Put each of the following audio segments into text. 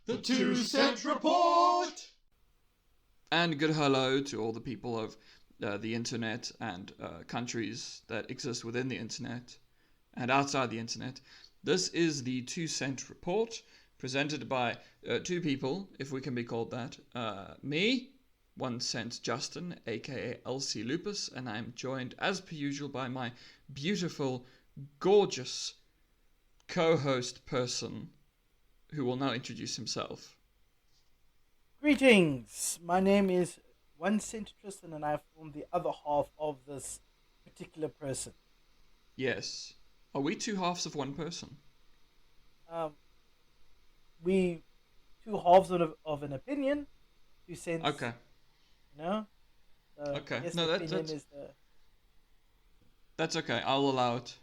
The 2 Cent Report! And good hello to all the people of the internet and countries that exist within the internet and outside the internet. This is the 2 Cent Report, presented by two people, if we can be called that. Me, 1 Cent Justin, aka LC Lupus, and I'm joined as per usual by my beautiful, gorgeous co-host person who will now introduce himself. Greetings! My name is 1 Cent Tristan and I form the other half of this particular person. Yes. Are we two halves of one person? We two halves of an opinion, 2 cents. Okay. You know? Okay. Yes, No, the opinion is the... That's okay. I'll allow it.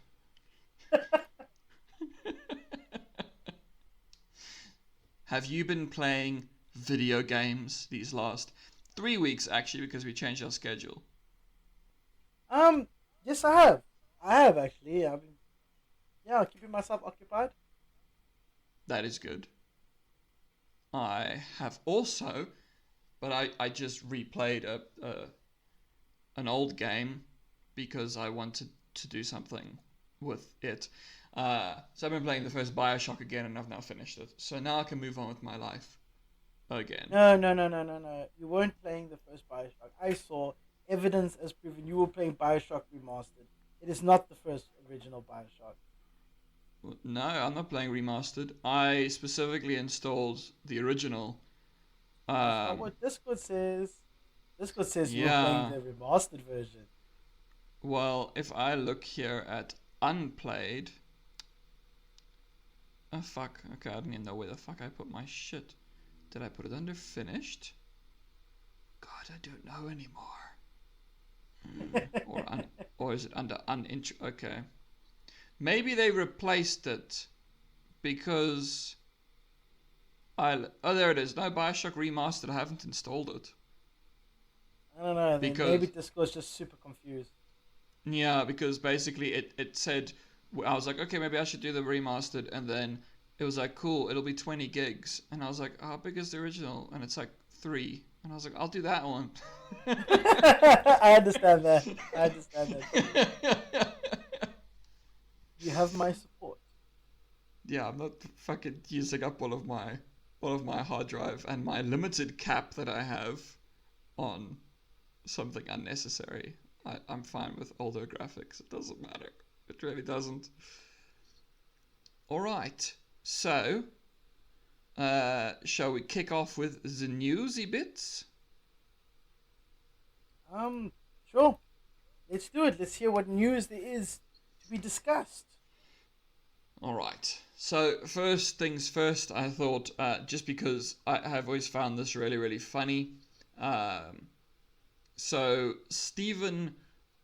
Have you been playing video games these last 3 weeks, actually, because we changed our schedule? Yes, I have. I have, actually. I've been, keeping myself occupied. That is good. I have also, but I just replayed an old game because I wanted to do something with it. So I've been playing the first BioShock again, and I've now finished it. So now I can move on with my life again. No. You weren't playing the first BioShock. I saw evidence as proven you were playing BioShock Remastered. It is not the first original BioShock. No, I'm not playing Remastered. I specifically installed the original. That's not what Discord says. Discord says you were playing the remastered version. Well, if I look here at Unplayed... Oh, fuck. Okay, I don't even know where the fuck I put my shit. Did I put it under finished? God, I don't know anymore. Or is it under uninterested? Okay. Maybe they replaced it because oh, there it is. No, BioShock Remastered. I haven't installed it. I don't know. Maybe Discord's just super confused. Yeah, because basically it said, I was like, okay, maybe I should do the remastered, and then it was like, cool, it'll be 20 gigs, and I was like, how big is the original? And it's like 3, and I was like, I'll do that one. I understand that. You have my support. Yeah, I'm not fucking using up all of my hard drive and my limited cap that I have on something unnecessary. I'm fine with older graphics. It doesn't matter. It really doesn't. Alright, so shall we kick off with the newsy bits? Sure. Let's do it. Let's hear what news there is to be discussed. Alright, so first things first, I thought, just because I have always found this really, really funny, so Stephen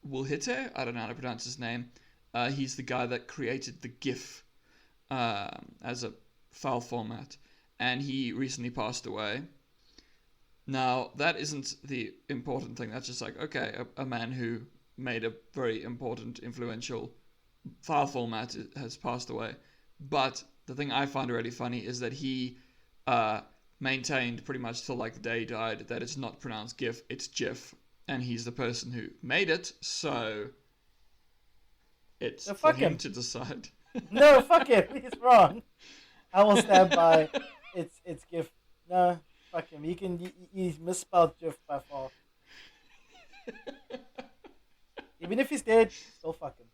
Wilhite, I don't know how to pronounce his name, he's the guy that created the GIF as a file format, and he recently passed away. Now, that isn't the important thing, that's just like, okay, a man who made a very important, influential file format has passed away. But the thing I find really funny is that he maintained pretty much till like the day he died that it's not pronounced GIF, it's GIF, and he's the person who made it, so it's for him to decide. No, fuck him, he's wrong. I will stand by it's GIF. No, fuck him. He's misspelled GIF by far. Even if he's dead, still fuck him.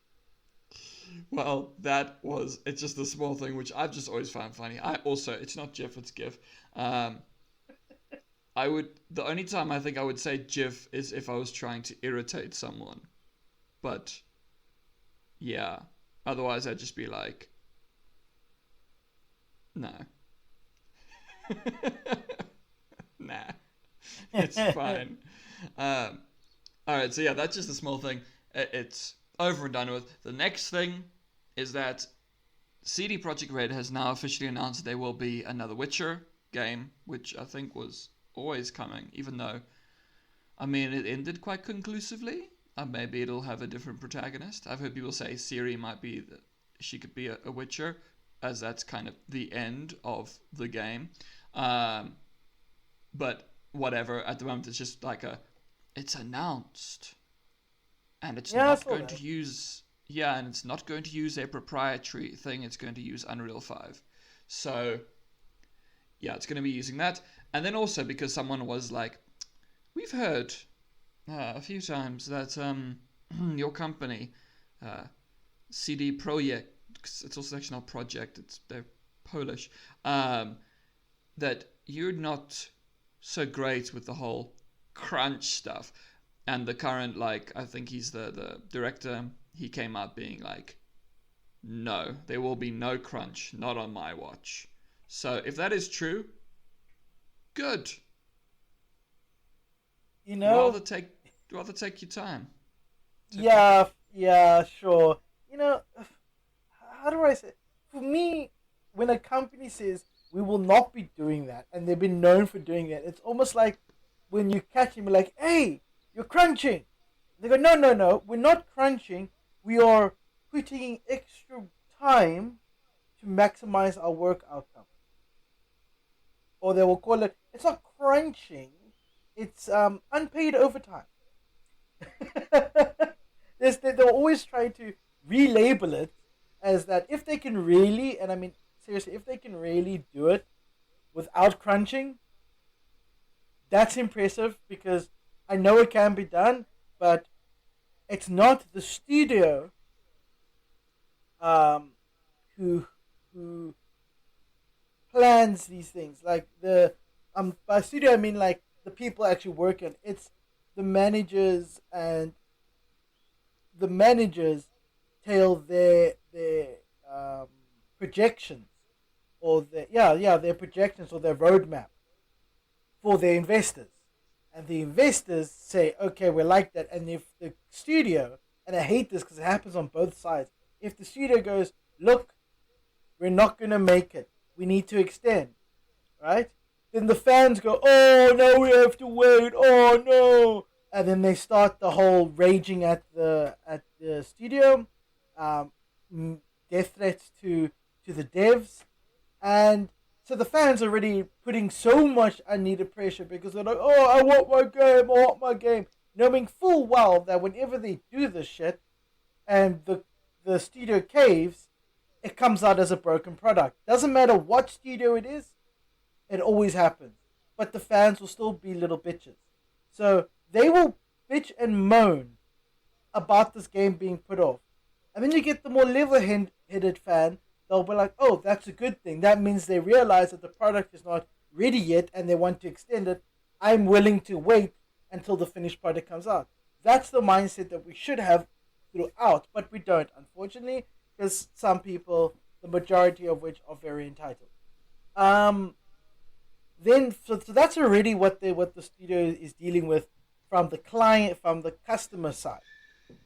Well, it's just a small thing which I've just always found funny. It's not GIF, it's GIF. The only time I think I would say GIF is if I was trying to irritate someone. But, yeah. Otherwise, I'd just be like, no. Nah. It's fine. Alright, so yeah, that's just a small thing. It's over and done with. The next thing is that CD Projekt Red has now officially announced there will be another Witcher game, which I think was always coming, even though, I mean, it ended quite conclusively. Maybe it'll have a different protagonist. I've heard people say Ciri might be, she could be a Witcher, as that's kind of the end of the game. But whatever. At the moment, it's just like it's announced, and it's not going to use. Yeah, and it's not going to use a proprietary thing. It's going to use Unreal 5. So, yeah, it's going to be using that. And then also because someone was like, we've heard a few times that your company, CD Projekt, it's also actually not Projekt, they're Polish, that you're not so great with the whole crunch stuff. And the current, like, I think he's the director, he came out being like, no, there will be no crunch, not on my watch. So if that is true, good. You know, rather take your time. Yeah, sure. You know, how do I say it? For me, when a company says we will not be doing that, and they've been known for doing that, it's almost like when you catch them, like, hey, you're crunching. They go, no, we're not crunching. We are putting in extra time to maximize our work outcome. Or they will call it, it's not crunching, it's unpaid overtime. They'll always try to relabel it as that if they can really, and I mean, seriously, if they can really do it without crunching, that's impressive because I know it can be done, but it's not the studio who plans these things. Like by studio I mean like the people actually working. It's the managers, and the managers tell their projections or their projections or their roadmap for their investors. And the investors say, okay, we like that. And if the studio, and I hate this because it happens on both sides, if the studio goes, look, we're not going to make it, we need to extend, right? Then the fans go, oh, no, we have to wait, oh, no. And then they start the whole raging at the studio, death threats to the devs. And so the fans are already putting so much unneeded pressure because they're like, oh, I want my game. Knowing full well that whenever they do this shit and the studio caves, it comes out as a broken product. Doesn't matter what studio it is, it always happens. But the fans will still be little bitches. So they will bitch and moan about this game being put off. And then you get the more level-headed fan. They'll be like, oh, that's a good thing. That means they realize that the product is not ready yet and they want to extend it. I'm willing to wait until the finished product comes out. That's the mindset that we should have throughout, but we don't, unfortunately, because some people, the majority of which are very entitled. So that's already what the studio is dealing with from the customer side.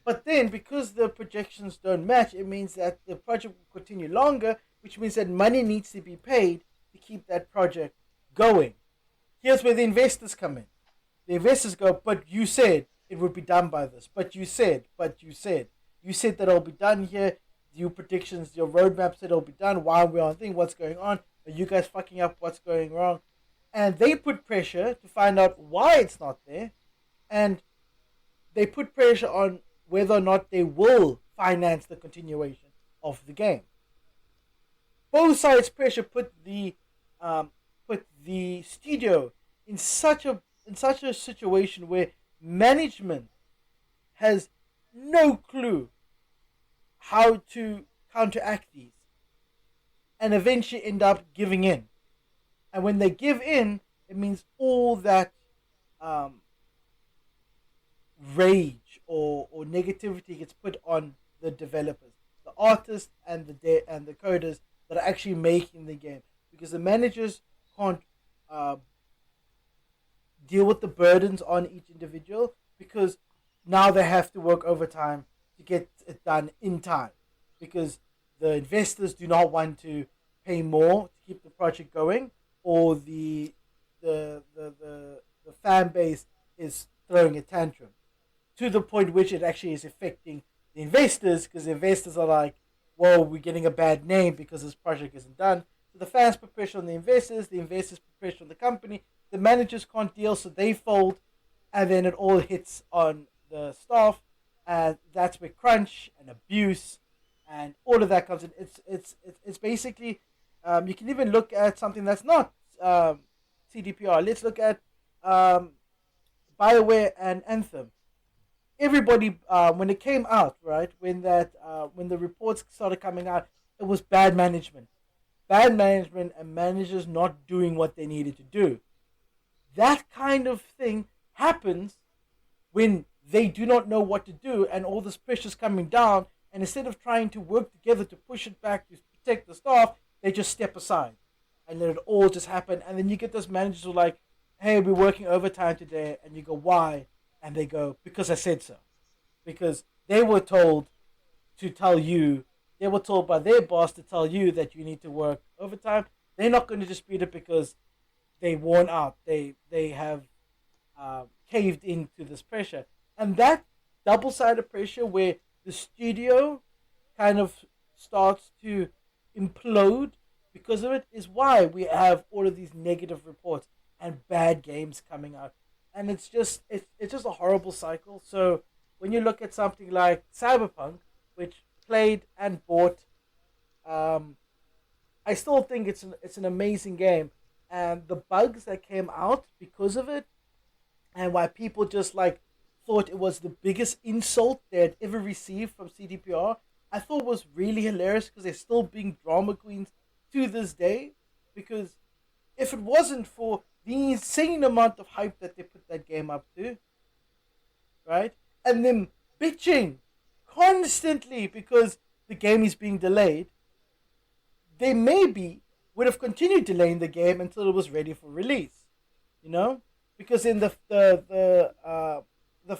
But then, because the projections don't match, it means that the project will continue longer, which means that money needs to be paid to keep that project going. Here's where the investors come in. The investors go, but you said it would be done by this. But you said. You said that it'll be done here. Your predictions, your roadmap said it'll be done. Why are we on thing? What's going on? Are you guys fucking up? What's going wrong? And they put pressure to find out why it's not there. And they put pressure on whether or not they will finance the continuation of the game. Both sides' pressure put the studio in such a situation where management has no clue how to counteract these, and eventually end up giving in. And when they give in, it means all that rage or negativity gets put on the developers, the artists, and the coders that are actually making the game, because the managers can't deal with the burdens on each individual, because now they have to work overtime to get it done in time, because the investors do not want to pay more to keep the project going, or the fan base is throwing a tantrum to the point which it actually is affecting the investors, because the investors are like, well, we're getting a bad name because this project isn't done. So So the fans put pressure on the investors put pressure on the company, the managers can't deal, so they fold, and then it all hits on the staff, and that's where crunch and abuse and all of that comes in. It's basically, you can even look at something that's not CDPR. Let's look at BioWare and Anthem. Everybody, when it came out, right, when the reports started coming out, it was bad management and managers not doing what they needed to do. That kind of thing happens when they do not know what to do and all this pressure's coming down, and instead of trying to work together to push it back to protect the staff, they just step aside and let it all just happen. And then you get those managers who are like, hey, we're working overtime today, and you go, why? And they go, because I said so. Because they were told to tell you, they were told by their boss to tell you that you need to work overtime. They're not going to dispute it because they worn out. They have caved into this pressure. And that double-sided pressure where the studio kind of starts to implode because of it is why we have all of these negative reports and bad games coming out. And it's just a horrible cycle. So when you look at something like Cyberpunk, which played and bought, I still think it's an amazing game. And the bugs that came out because of it, and why people just like thought it was the biggest insult they had ever received from CDPR, I thought was really hilarious because they're still being drama queens to this day. Because if it wasn't for the insane amount of hype that they put that game up to, right, and them bitching constantly because the game is being delayed, they maybe would have continued delaying the game until it was ready for release, you know, because in the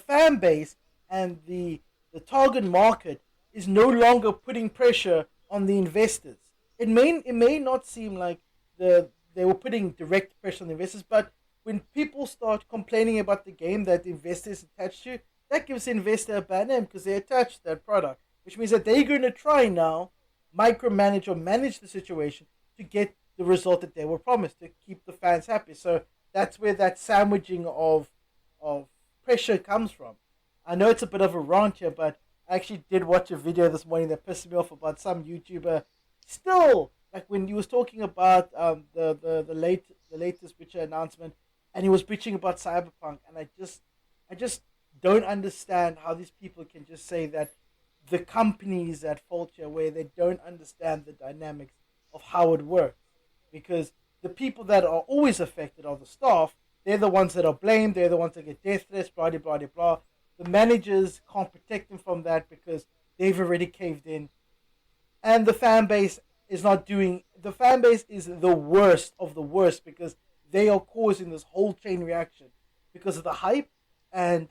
fan base and the target market is no longer putting pressure on the investors. It may not seem like they were putting direct pressure on the investors, but when people start complaining about the game that the investor is attached to, that gives the investor a bad name because they're attached to that product, which means that they're going to try now micromanage or manage the situation to get the result that they were promised to keep the fans happy. So that's where that sandwiching of pressure comes from. I know it's a bit of a rant here, but I actually did watch a video this morning that pissed me off about some YouTuber. Still, like when he was talking about the latest Witcher announcement, and he was bitching about Cyberpunk, and I just don't understand how these people can just say that the companies at fault here, where they don't understand the dynamics of how it works. Because the people that are always affected are the staff. They're the ones that are blamed. They're the ones that get death threats, blah, blah, blah, blah. The managers can't protect them from that because they've already caved in. And the fan base is not doing... The fan base is the worst of the worst because they are causing this whole chain reaction because of the hype and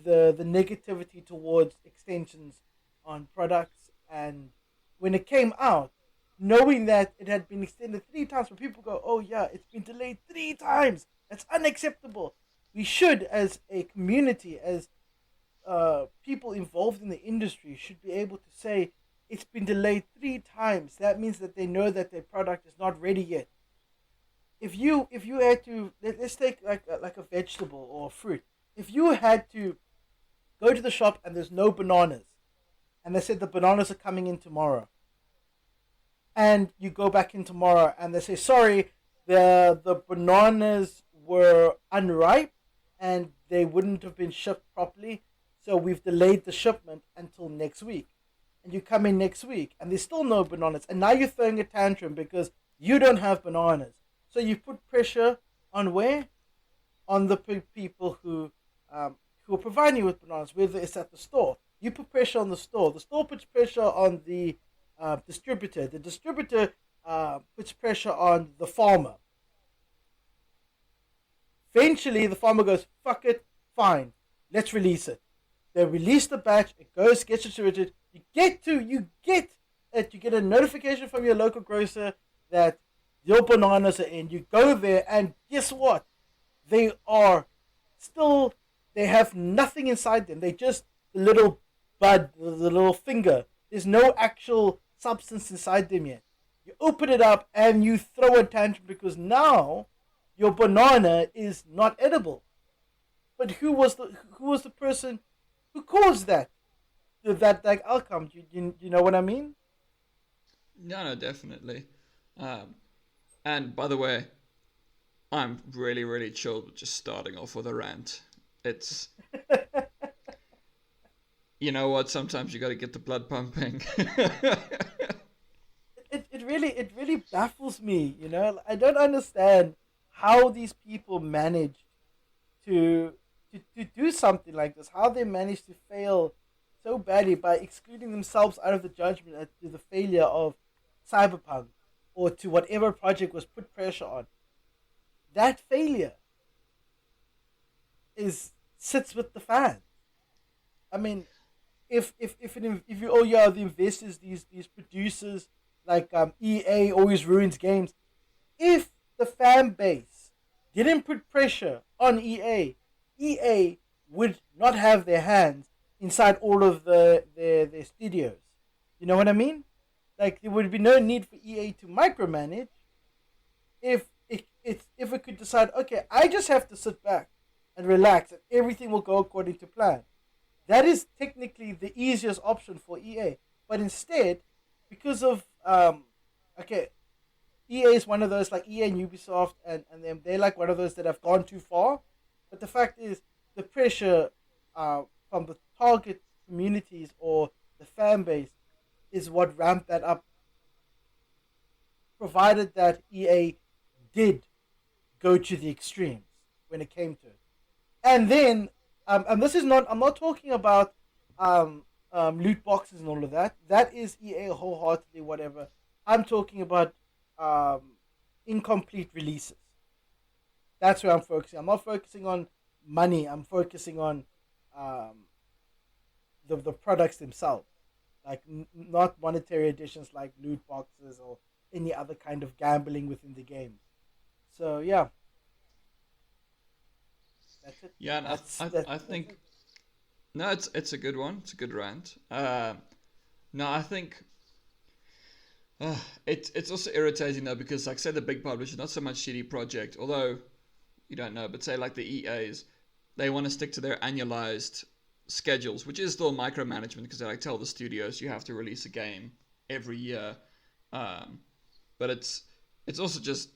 the negativity towards extensions on products. And when it came out, knowing that it had been extended 3 times, where people go, oh yeah, it's been delayed 3 times. That's unacceptable. We should, as a community, as people involved in the industry, should be able to say, it's been delayed 3 times. That means that they know that their product is not ready yet. If you had to, let's take like a vegetable or a fruit. If you had to go to the shop and there's no bananas, and they said the bananas are coming in tomorrow, and you go back in tomorrow and they say, sorry, the bananas were unripe and they wouldn't have been shipped properly, so we've delayed the shipment until next week. And you come in next week and there's still no bananas, and now you're throwing a tantrum because you don't have bananas. So you put pressure on where? On the people who are providing you with bananas, whether it's at the store. You put pressure on the store. The store puts pressure on the distributor. The distributor puts pressure on the farmer. Eventually, the farmer goes, fuck it, fine, let's release it. They release the batch, it goes, gets distributed. You get a notification from your local grocer that your bananas are in. You go there, and guess what? They have nothing inside them. They just the little bud, the little finger. There's no actual substance inside them yet. You open it up and you throw a tantrum because now your banana is not edible. But who was the person who caused that like outcome? You know what I mean? No, definitely. Um, and by the way, I'm really, really chilled with just starting off with a rant. It's, you know what, sometimes you gotta get the blood pumping. It really baffles me. I don't understand how these people manage to to do something like this. How they manage to fail so badly by excluding themselves out of the judgment as to the failure of Cyberpunk or to whatever project was put pressure on. That failure is sits with the fans. I mean, if you you are the investors, these producers like EA always ruins games. If the fan base didn't put pressure on EA would not have their hands inside all of their studios. You know what I mean? Like there would be no need for EA to micromanage if it could decide, okay, I just have to sit back and relax and everything will go according to plan. That is technically the easiest option for EA. But instead, because of okay, EA is one of those like EA and Ubisoft and they're like one of those that have gone too far. But the fact is the pressure from the target communities or the fan base is what ramped that up, provided that EA did go to the extremes when it came to it. And then and this is not I'm not talking about loot boxes and all of that. That is EA wholeheartedly whatever. I'm talking about um, incomplete releases. That's where I'm focusing. I'm not focusing on money. I'm focusing on um, the products themselves, like not monetary additions like loot boxes or any other kind of gambling within the game. So yeah, that's it. Yeah, and I That's think it. no, it's a good one. It's a good rant. No, I think it's also irritating though because like say the big publisher, not so much CD Project, although you don't know, but say like the EAs, they want to stick to their annualized schedules, which is still micromanagement because they like tell the studios you have to release a game every year. Um, but it's also just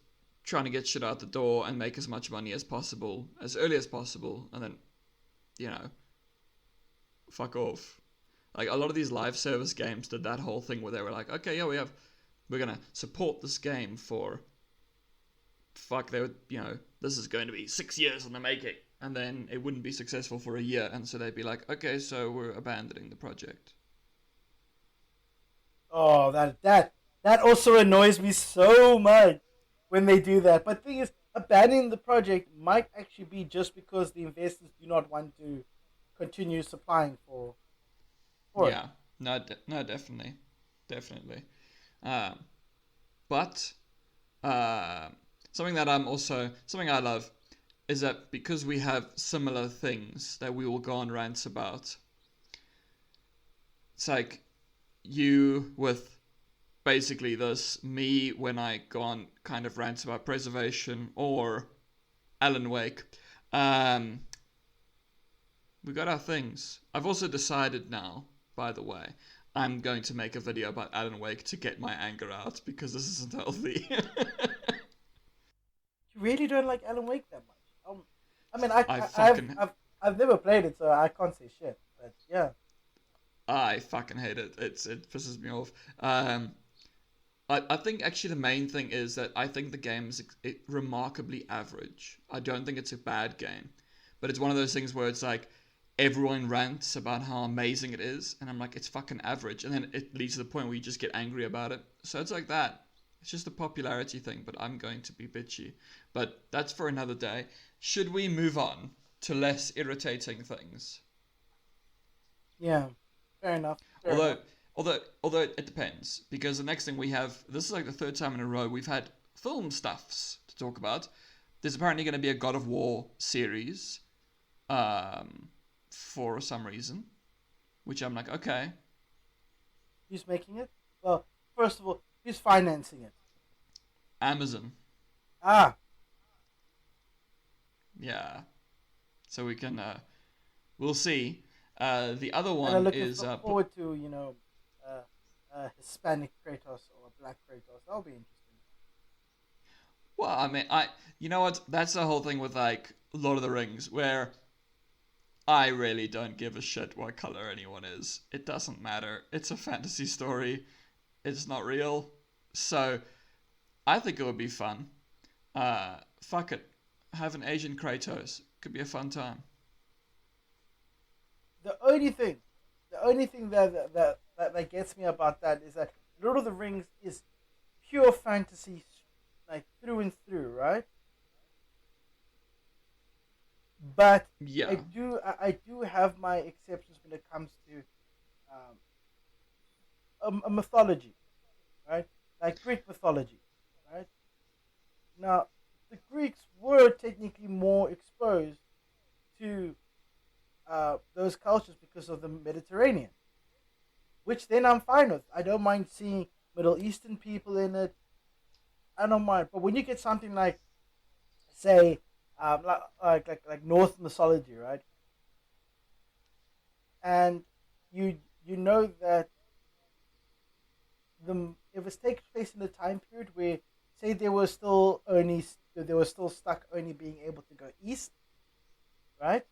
trying to get shit out the door and make as much money as possible as early as possible, and then you know fuck off. Like a lot of these live service games did that whole thing where they were like, okay, yeah, we're gonna support this game for fuck they would this is going to be 6 years in the making, and then it wouldn't be successful for a year, and so they'd be like, okay, so we're abandoning the project. Oh, that also annoys me so much when they do that. But the thing is, abandoning the project might actually be just because the investors do not want to continue supplying for it. Yeah, no, no, definitely, definitely. Um, but uh, something I love is that because we have similar things that we will go on rants about. It's like you with basically this, me when I go on kind of rants about preservation or Alan Wake. Um, we got our things. I've also decided now, by the way, I'm going to make a video about Alan Wake to get my anger out because this isn't healthy. You really don't like Alan Wake that much. I mean, I I've fucking I've never played it, so I can't say shit. But yeah, I fucking hate it. It pisses me off. Um, I think actually the main thing is that I think the game is remarkably average. I don't think it's a bad game, but it's one of those things where it's like everyone rants about how amazing it is, and I'm like, it's fucking average, and then it leads to the point where you just get angry about it. So it's like that. It's just a popularity thing, but I'm going to be bitchy. But that's for another day. Should we move on to less irritating things? yeah, fair enough. Fair Although, enough. although it depends, because the next thing we have, this is like the third time in a row we've had film stuffs to talk about. There's apparently going to be a God of War series, um, for some reason, which I'm like, okay, Who's making it? Well, first of all, Who's financing it? Amazon. Ah, Yeah. So we can, we'll see. The other and I'm one looking is, forward to Hispanic Kratos or a Black Kratos. That'll be interesting. well, I mean, you know what? That's the whole thing with like Lord of the Rings, where I really don't give a shit what color anyone is. It doesn't matter. It's a fantasy story. It's not real. So I think it would be fun. Fuck it. Have an Asian Kratos. Could be a fun time. The only thing, that gets me about that is that Lord of the Rings is pure fantasy, like through and through, right? But Yeah. I do have my exceptions when it comes to a mythology, right? Like Greek mythology, right? Now, the Greeks were technically more exposed to those cultures because of the Mediterranean, which then I'm fine with. I don't mind seeing Middle Eastern people in it. I don't mind. But when you get something like, say, like Norse mythology, right? And you know that it was taking place in a time period where, say, they were still stuck only being able to go east, right?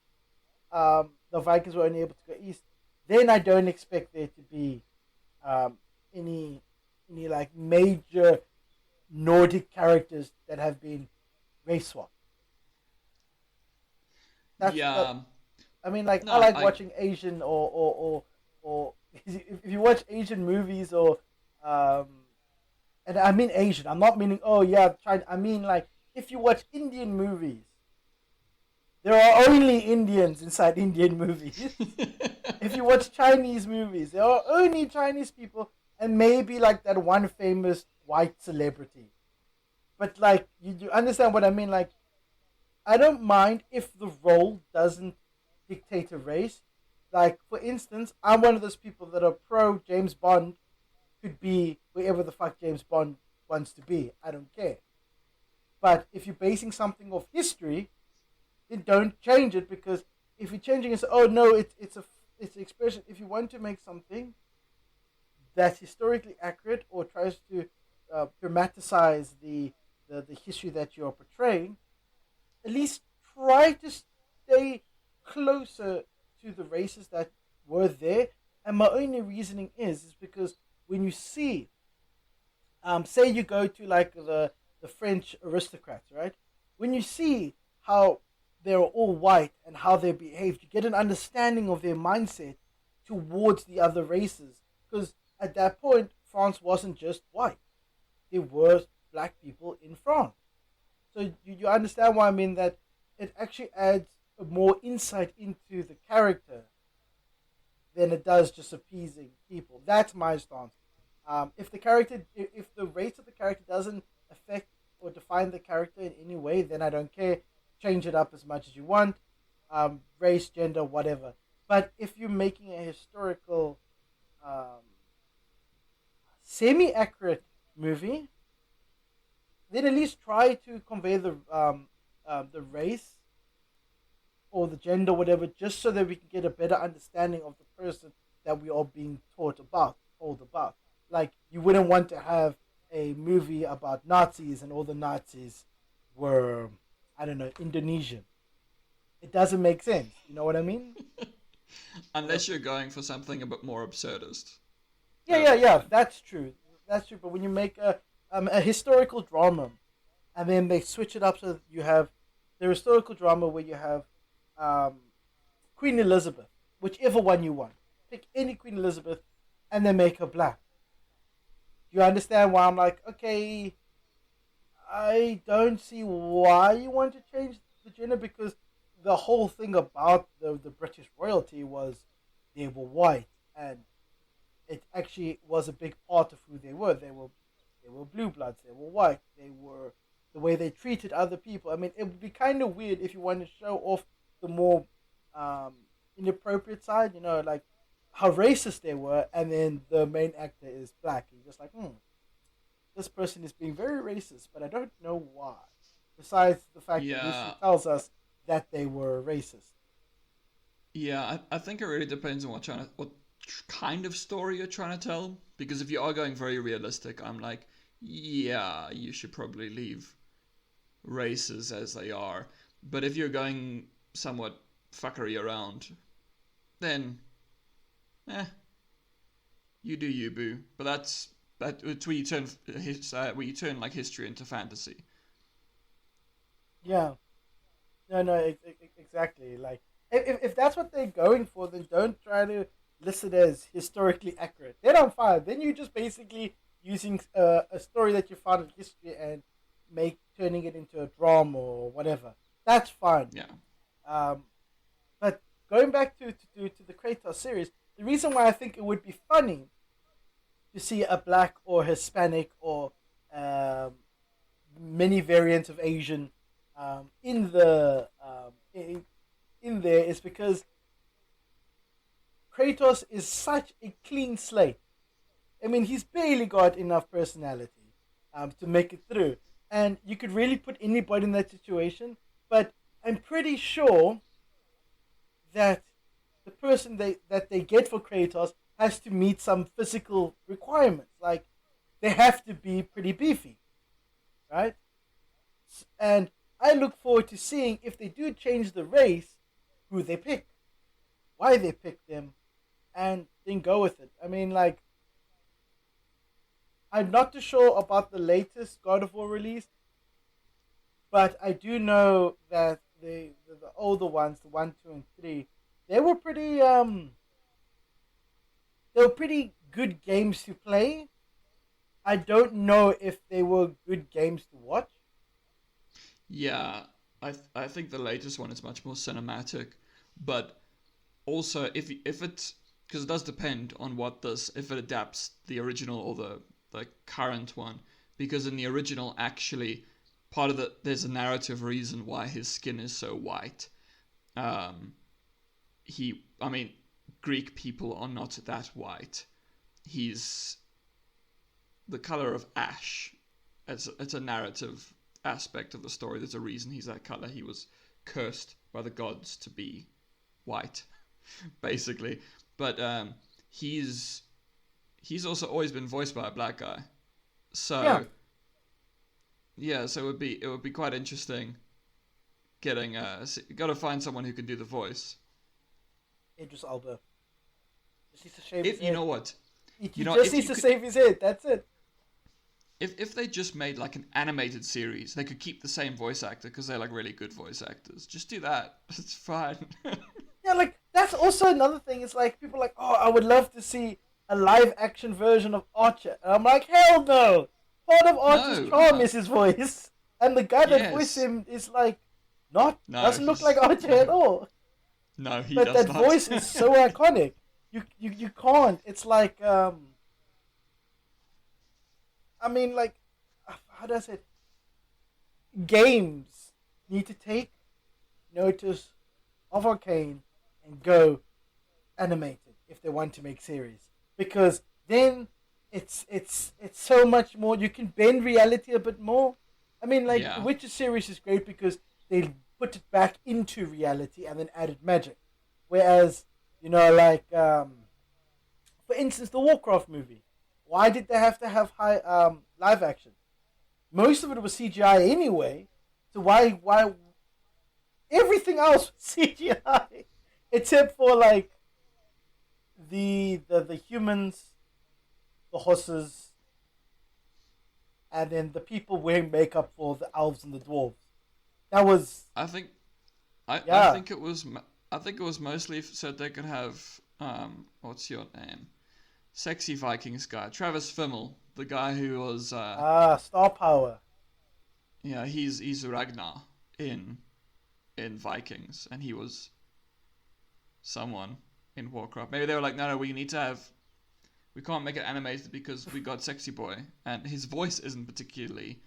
The Vikings were only able to go east. Then I don't expect there to be um, any like major Nordic characters that have been race swapped. That's that. Yeah. I mean, like No, I like I. watching Asian or if you watch Asian movies or um, and I mean Asian. I'm not meaning oh yeah China. I mean like if you watch Indian movies, there are only Indians inside Indian movies. If you watch Chinese movies, there are only Chinese people and maybe like that one famous white celebrity. But like you understand what I mean? Like I don't mind if the role doesn't dictate a race. Like for instance, I'm one of those people that are pro James Bond could be wherever the fuck James Bond wants to be. I don't care. But if you're basing something off history, then don't change it because if you're changing it, oh no, it's an expression. If you want to make something that's historically accurate or tries to dramatize the history that you're portraying, at least try to stay closer to the races that were there. And my only reasoning is because when you see, say you go to like the French aristocrats, right? When you see how they're all white and how they behave, you get an understanding of their mindset towards the other races. Because at that point, France wasn't just white; there were black people in France. So you understand why I mean that it actually adds more insight into the character than it does just appeasing people. That's my stance. If the race of the character doesn't affect or define the character in any way, then I don't care. Change it up as much as you want, race, gender, whatever. But if you're making a historical, um, semi-accurate movie, then at least try to convey the race or the gender, whatever, just so that we can get a better understanding of the person that we are being told about. Like, you wouldn't want to have a movie about Nazis and all the Nazis were, I don't know, Indonesian. It doesn't make sense. You know what I mean? So, Unless you're going for something a bit more absurdist. yeah, yeah, yeah. That's true. That's true. But when you make a historical drama, and then they switch it up so that you have the historical drama where you have um, Queen Elizabeth, whichever one you want. Pick any Queen Elizabeth, and then make her black. You understand why I'm like, okay, I don't see why you want to change the gender because the whole thing about the British royalty was they were white and it actually was a big part of who they were. They were blue bloods, they were white, they were the way they treated other people. I mean, it would be kind of weird if you want to show off the more um, inappropriate side, like how racist they were, and then the main actor is black. You're just like, hmm. this person is being very racist, but I don't know why. Besides the fact that history Yeah, tells us that they were racist. yeah. I think it really depends on what kind of story you're trying to tell. Because if you are going very realistic, I'm like, yeah, you should probably leave races as they are. But if you're going somewhat fuckery around, then eh, you do you, boo. But it's where you turn like history into fantasy. Yeah. No, no, exactly. Like, if that's what they're going for, then don't try to list it as historically accurate. Then I'm fine. Then you're just basically using a story that you found in history and turning it into a drama or whatever. That's fine. Yeah, Um, but going back to the Kratos series, the reason why I think it would be funny to see a black or Hispanic or um, many variants of Asian in in there is because Kratos is such a clean slate. I mean, he's barely got enough personality to make it through, and you could really put anybody in that situation. But I'm pretty sure that the person that they get for Kratos has to meet some physical requirements. Like they have to be pretty beefy, right? And I look forward to seeing if they do change the race, who they pick, why they pick them, and then go with it. I mean, like, I'm not too sure about the latest God of War release, but I do know that the older ones, the 1, 2, and 3, they were pretty they were pretty good games to play. I don't know if they were good games to watch. yeah. I think the latest one is much more cinematic, but also if it's because it does depend on what this if it adapts the original or the current one. Because in the original, actually, part of there's a narrative reason why his skin is so white. Um, I mean, Greek people are not that white. He's the color of ash. It's a narrative aspect of the story. There's a reason he's that color. He was cursed by the gods to be white, basically. But he's also always been voiced by a black guy. Yeah, So yeah, so it would be quite interesting getting got to find someone who can do the voice. Idris Elba just needs to shave his If you head. know what, He you know just if needs you to could shave his head. That's it. if they just made like an animated series, they could keep the same voice actor because they're like really good voice actors. Just do that. It's fine. Yeah, like that's also another thing. It's like people are like, oh, I would love to see a live action version of Archer, and I'm like, hell no. Part of Archer's No, charm is his voice, and the guy that voiced yes, him is like, not no, doesn't look like he's Archer at no, all. no, he But does that not. voice is so iconic. You can't. It's like I mean like how does it? Games need to take notice of Arcane and go animated if they want to make series, because then it's so much more. You can bend reality a bit more. I mean, like the Yeah, Witcher series is great because they put it back into reality and then added magic, whereas like for instance the Warcraft movie, why did they have to have high live action? Most of it was CGI anyway, so why everything else was CGI except for like the humans, the horses, and then the people wearing makeup for the elves and the dwarves. That was I think I yeah. think I think it was mostly so they could have what's your name? Sexy Vikings guy, Travis Fimmel, the guy who was Star power. yeah, he's Ragnar in Vikings, and he was someone in Warcraft. Maybe they were like, no, we need to have, we can't make it animated because we got Sexy Boy, and his voice isn't particularly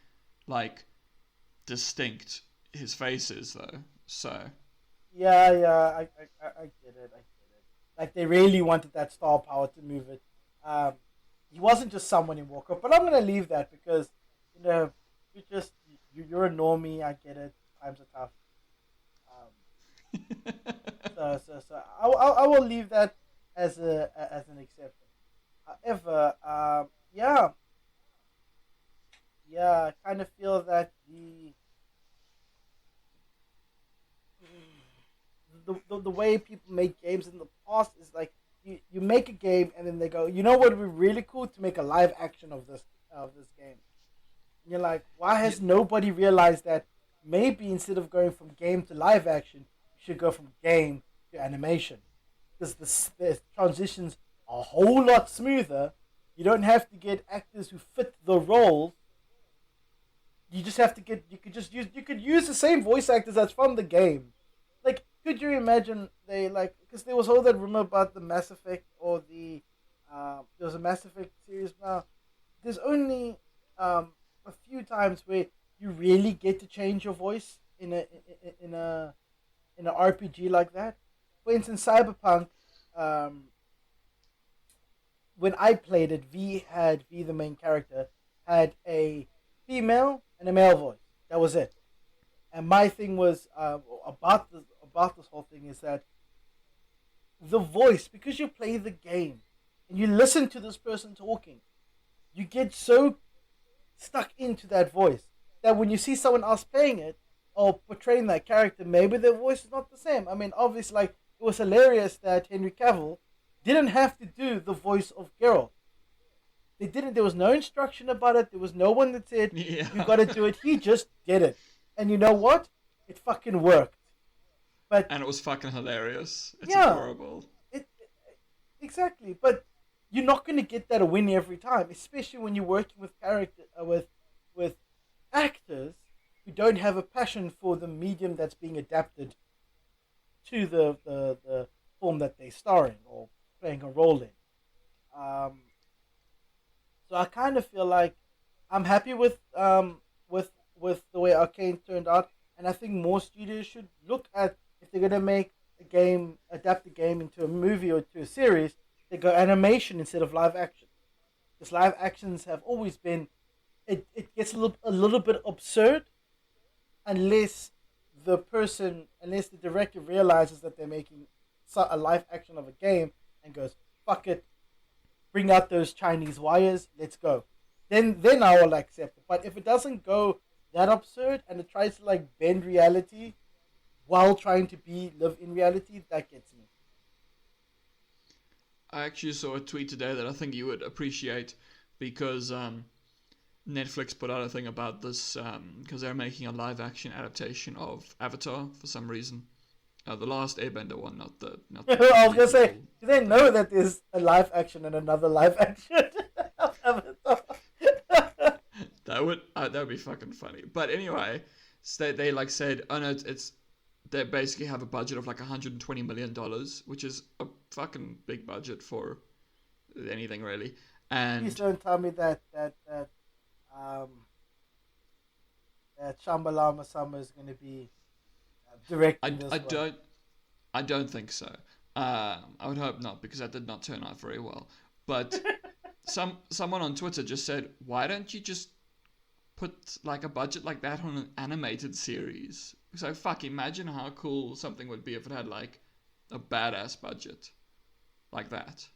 like distinct. His face is though, so Yeah, I get it. I get it. Like they really wanted that star power to move it. Um, he wasn't just someone in Warcraft. But I'm gonna leave that because you know you're a normie. I get it. Times are tough. So I will leave that as an exception. However, I kind of feel that the way people make games in the past is like you make a game and then they go, you know what would be really cool to make a live action of this game. And you're like, why has nobody realized that maybe instead of going from game to live action, you should go from game to animation because the transitions are a whole lot smoother. You don't have to get actors who fit the roles. You just have to get. You could use the same voice actors that's from the game. Like, could you imagine they like because there was all that rumor about the Mass Effect or there was a Mass Effect series now. There's only a few times where you really get to change your voice in a in an RPG like that. For instance, Cyberpunk. When I played it, V, the main character, had a female and a male voice. That was it. And my thing was about this whole thing is that the voice, because you play the game and you listen to this person talking, you get so stuck into that voice that when you see someone else playing it or portraying that character, maybe their voice is not the same. I mean, obviously, like it was hilarious that Henry Cavill didn't have to do the voice of Geralt. They didn't. There was no instruction about it. There was no one that said you got to do it. He just did it, and you know what? It fucking worked. And it was fucking hilarious. It's adorable. Exactly, but you're not going to get that a win every time, especially when you're working with with actors who don't have a passion for the medium that's being adapted to the form that they're starring or playing a role in. So I kind of feel like I'm happy with the way Arcane turned out, and I think more studios should look at if they're gonna make a game, adapt the game into a movie or to a series, they go animation instead of live action. Because live actions have always been, it gets a little bit absurd unless unless the director realizes that they're making a live action of a game and goes, fuck it, bring out those Chinese wires, let's go. Then I will accept it. But if it doesn't go that absurd and it tries to like bend reality while trying to live in reality, that gets me. I actually saw a tweet today that I think you would appreciate because Netflix put out a thing about this because they're making a live action adaptation of Avatar for some reason. The last Airbender one, not the. I was gonna say, do they know that there's a live action and another live action of Avatar? That would be fucking funny. But anyway, so they like said, oh no, they basically have a budget of like $120 million, which is a fucking big budget for anything really. And please don't tell me that Shambhala Summer is going to be directing this one. I don't think so. I would hope not because that did not turn out very well. But someone on Twitter just said, why don't you just put like a budget like that on an animated series? So fuck, imagine how cool something would be if it had like a badass budget like that.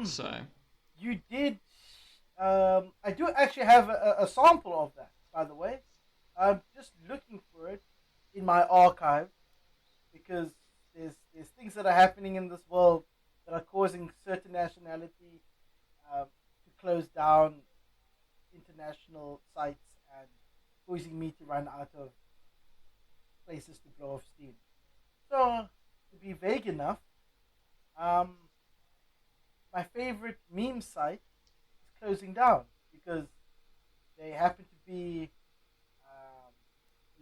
So you did. I do actually have a sample of that, by the way. I'm just looking for it in my archive because there's things that are happening in this world that are causing certain nationality to close down international sites and causing me to run out of places to blow off steam. So, to be vague enough, my favorite meme site is closing down because they happen to be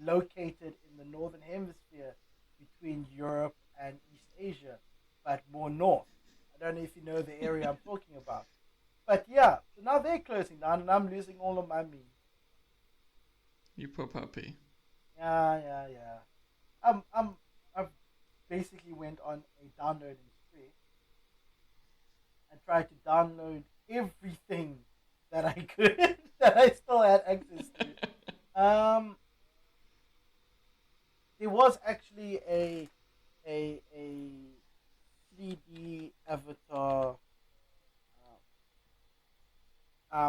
located in the northern hemisphere between Europe and East Asia, but more north. I don't know if you know the area I'm talking about. But yeah, so now they're closing down and I'm losing all of my memes. You poor puppy. Yeah. I've basically went on a downloading spree and tried to download everything that I could that I still had access to. There was actually a 3D avatar.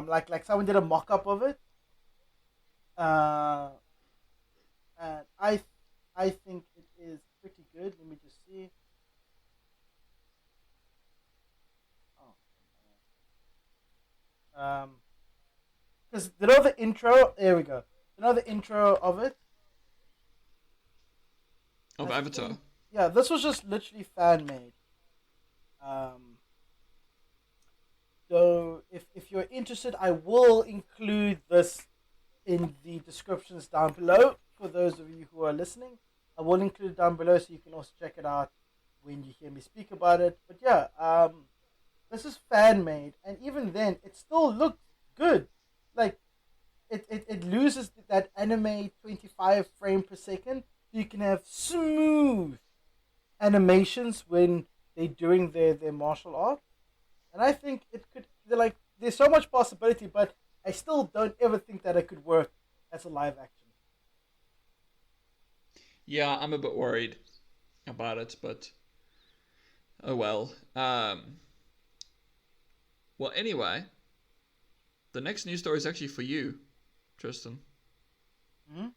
Like someone did a mock up of it. Uh, and I think it is pretty good. Let me just see. Oh, because you know the intro. There we go. You know the intro of it. Of I Avatar. think, yeah, this was just literally fan made. Um, so if you're interested, I will include this in the descriptions down below for those of you who are listening. I will include it down below so you can also check it out when you hear me speak about it. But yeah, this is fan made, and even then, it still looks good. Like it loses that anime 25 frame per second. So you can have smooth animations when they're doing their martial art. And I think it could, like, there's so much possibility, but I still don't ever think that it could work as a live action. Yeah, I'm a bit worried about it, but oh well. Well, anyway, the next news story is actually for you, Tristan. Hmm?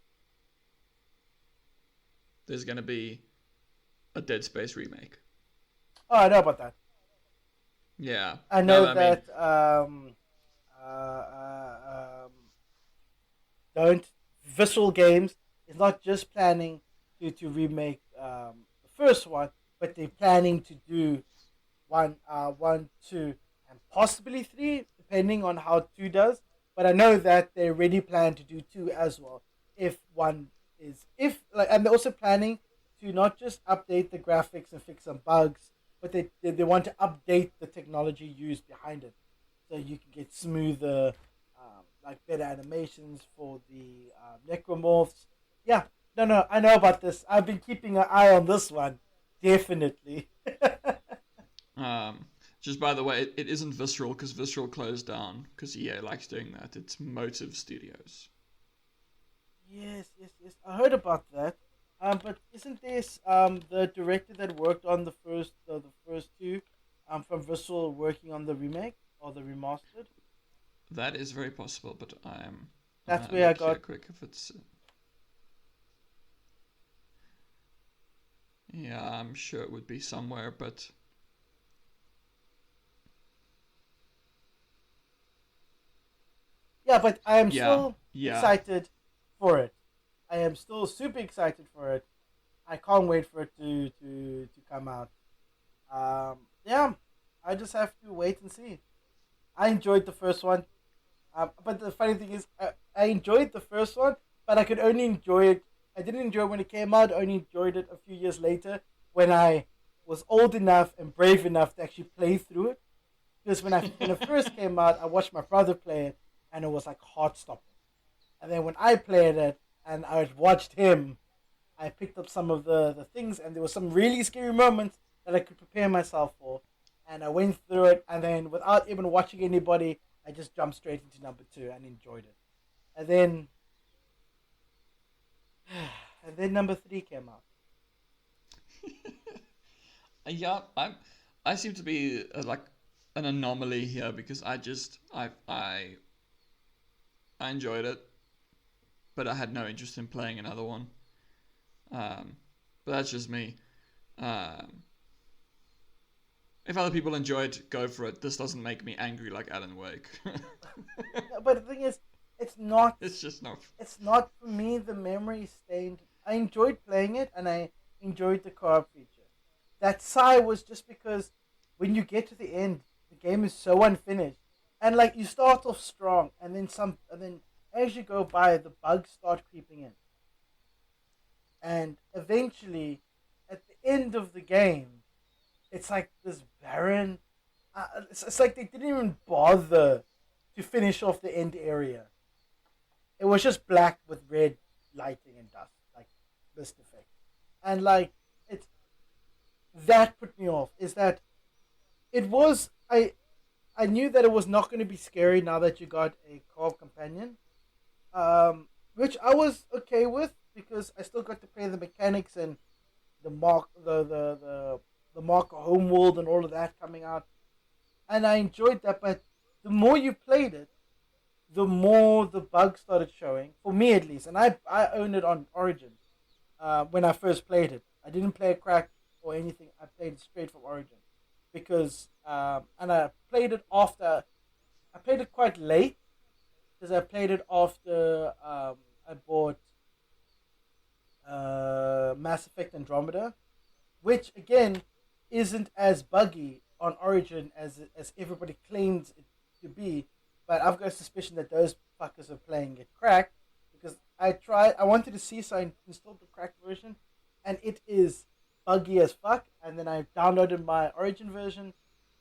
There's going to be a Dead Space remake. Oh, I know about that. Yeah. I know No, I mean, that uh, uh, um, don't Visceral Games is not just planning to remake the first one, but they're planning to do one, two, and possibly three, depending on how two does. But I know that they already plan to do two as well. If one is if like, and they're also planning to not just update the graphics and fix some bugs, but they want to update the technology used behind it, so you can get smoother, like better animations for the necromorphs. Yeah, no, I know about this. I've been keeping an eye on this one, definitely. um, just by the way, it isn't Visceral because Visceral closed down because EA likes doing that. It's Motive Studios. Yes. I heard about that. But isn't this the director that worked on the first two, from Visceral working on the remake or the remastered? That is very possible, but I'm That's where I look here got. quick if it's. Yeah, I'm sure it would be somewhere, but Yeah, but I am yeah, still yeah. excited for it. I am still super excited for it. I can't wait for it to come out. Yeah, I just have to wait and see. I enjoyed the first one. But the funny thing is, I enjoyed the first one, but I could only enjoy it. I didn't enjoy it when it came out. I only enjoyed it a few years later when I was old enough and brave enough to actually play through it. Because when it first came out, I watched my brother play it, and it was like heart stopping. And then when I played it and I watched him, I picked up some of the things, and there were some really scary moments that I could prepare myself for. And I went through it, and then without even watching anybody, I just jumped straight into number two and enjoyed it. And then, and then number three came out. Yeah, I seem to be like an anomaly here because I enjoyed it, but I had no interest in playing another one. But that's just me. Um, if other people enjoy it, go for it. This doesn't make me angry like Alan Wake. Yeah, but the thing is, it's not. It's just not. It's not for me. The memory stained. I enjoyed playing it, and I enjoyed the co-op feature. That sigh was just because when you get to the end, the game is so unfinished, and like you start off strong, and then and then as you go by, the bugs start creeping in, and eventually, at the end of the game, it's like this barren. It's like they didn't even bother to finish off the end area. It was just black with red lighting and dust, like mist effect, and like it's that put me off. Is that it was I knew that it was not going to be scary now that you got a co-op companion, which I was okay with because I still got to play the mechanics and the the Mark Homeworld and all of that coming out, and I enjoyed that. But the more you played it, the more the bugs started showing for me at least, and I owned it on Origin when I first played it. I didn't play a crack or anything. I played it straight from Origin because and I played it after. I played it quite late because I played it after I bought Mass Effect Andromeda, which again isn't as buggy on Origin as everybody claims it to be. But I've got a suspicion that those fuckers are playing it cracked because I wanted to see, so I installed the cracked version, and it is buggy as fuck. And then I downloaded my Origin version,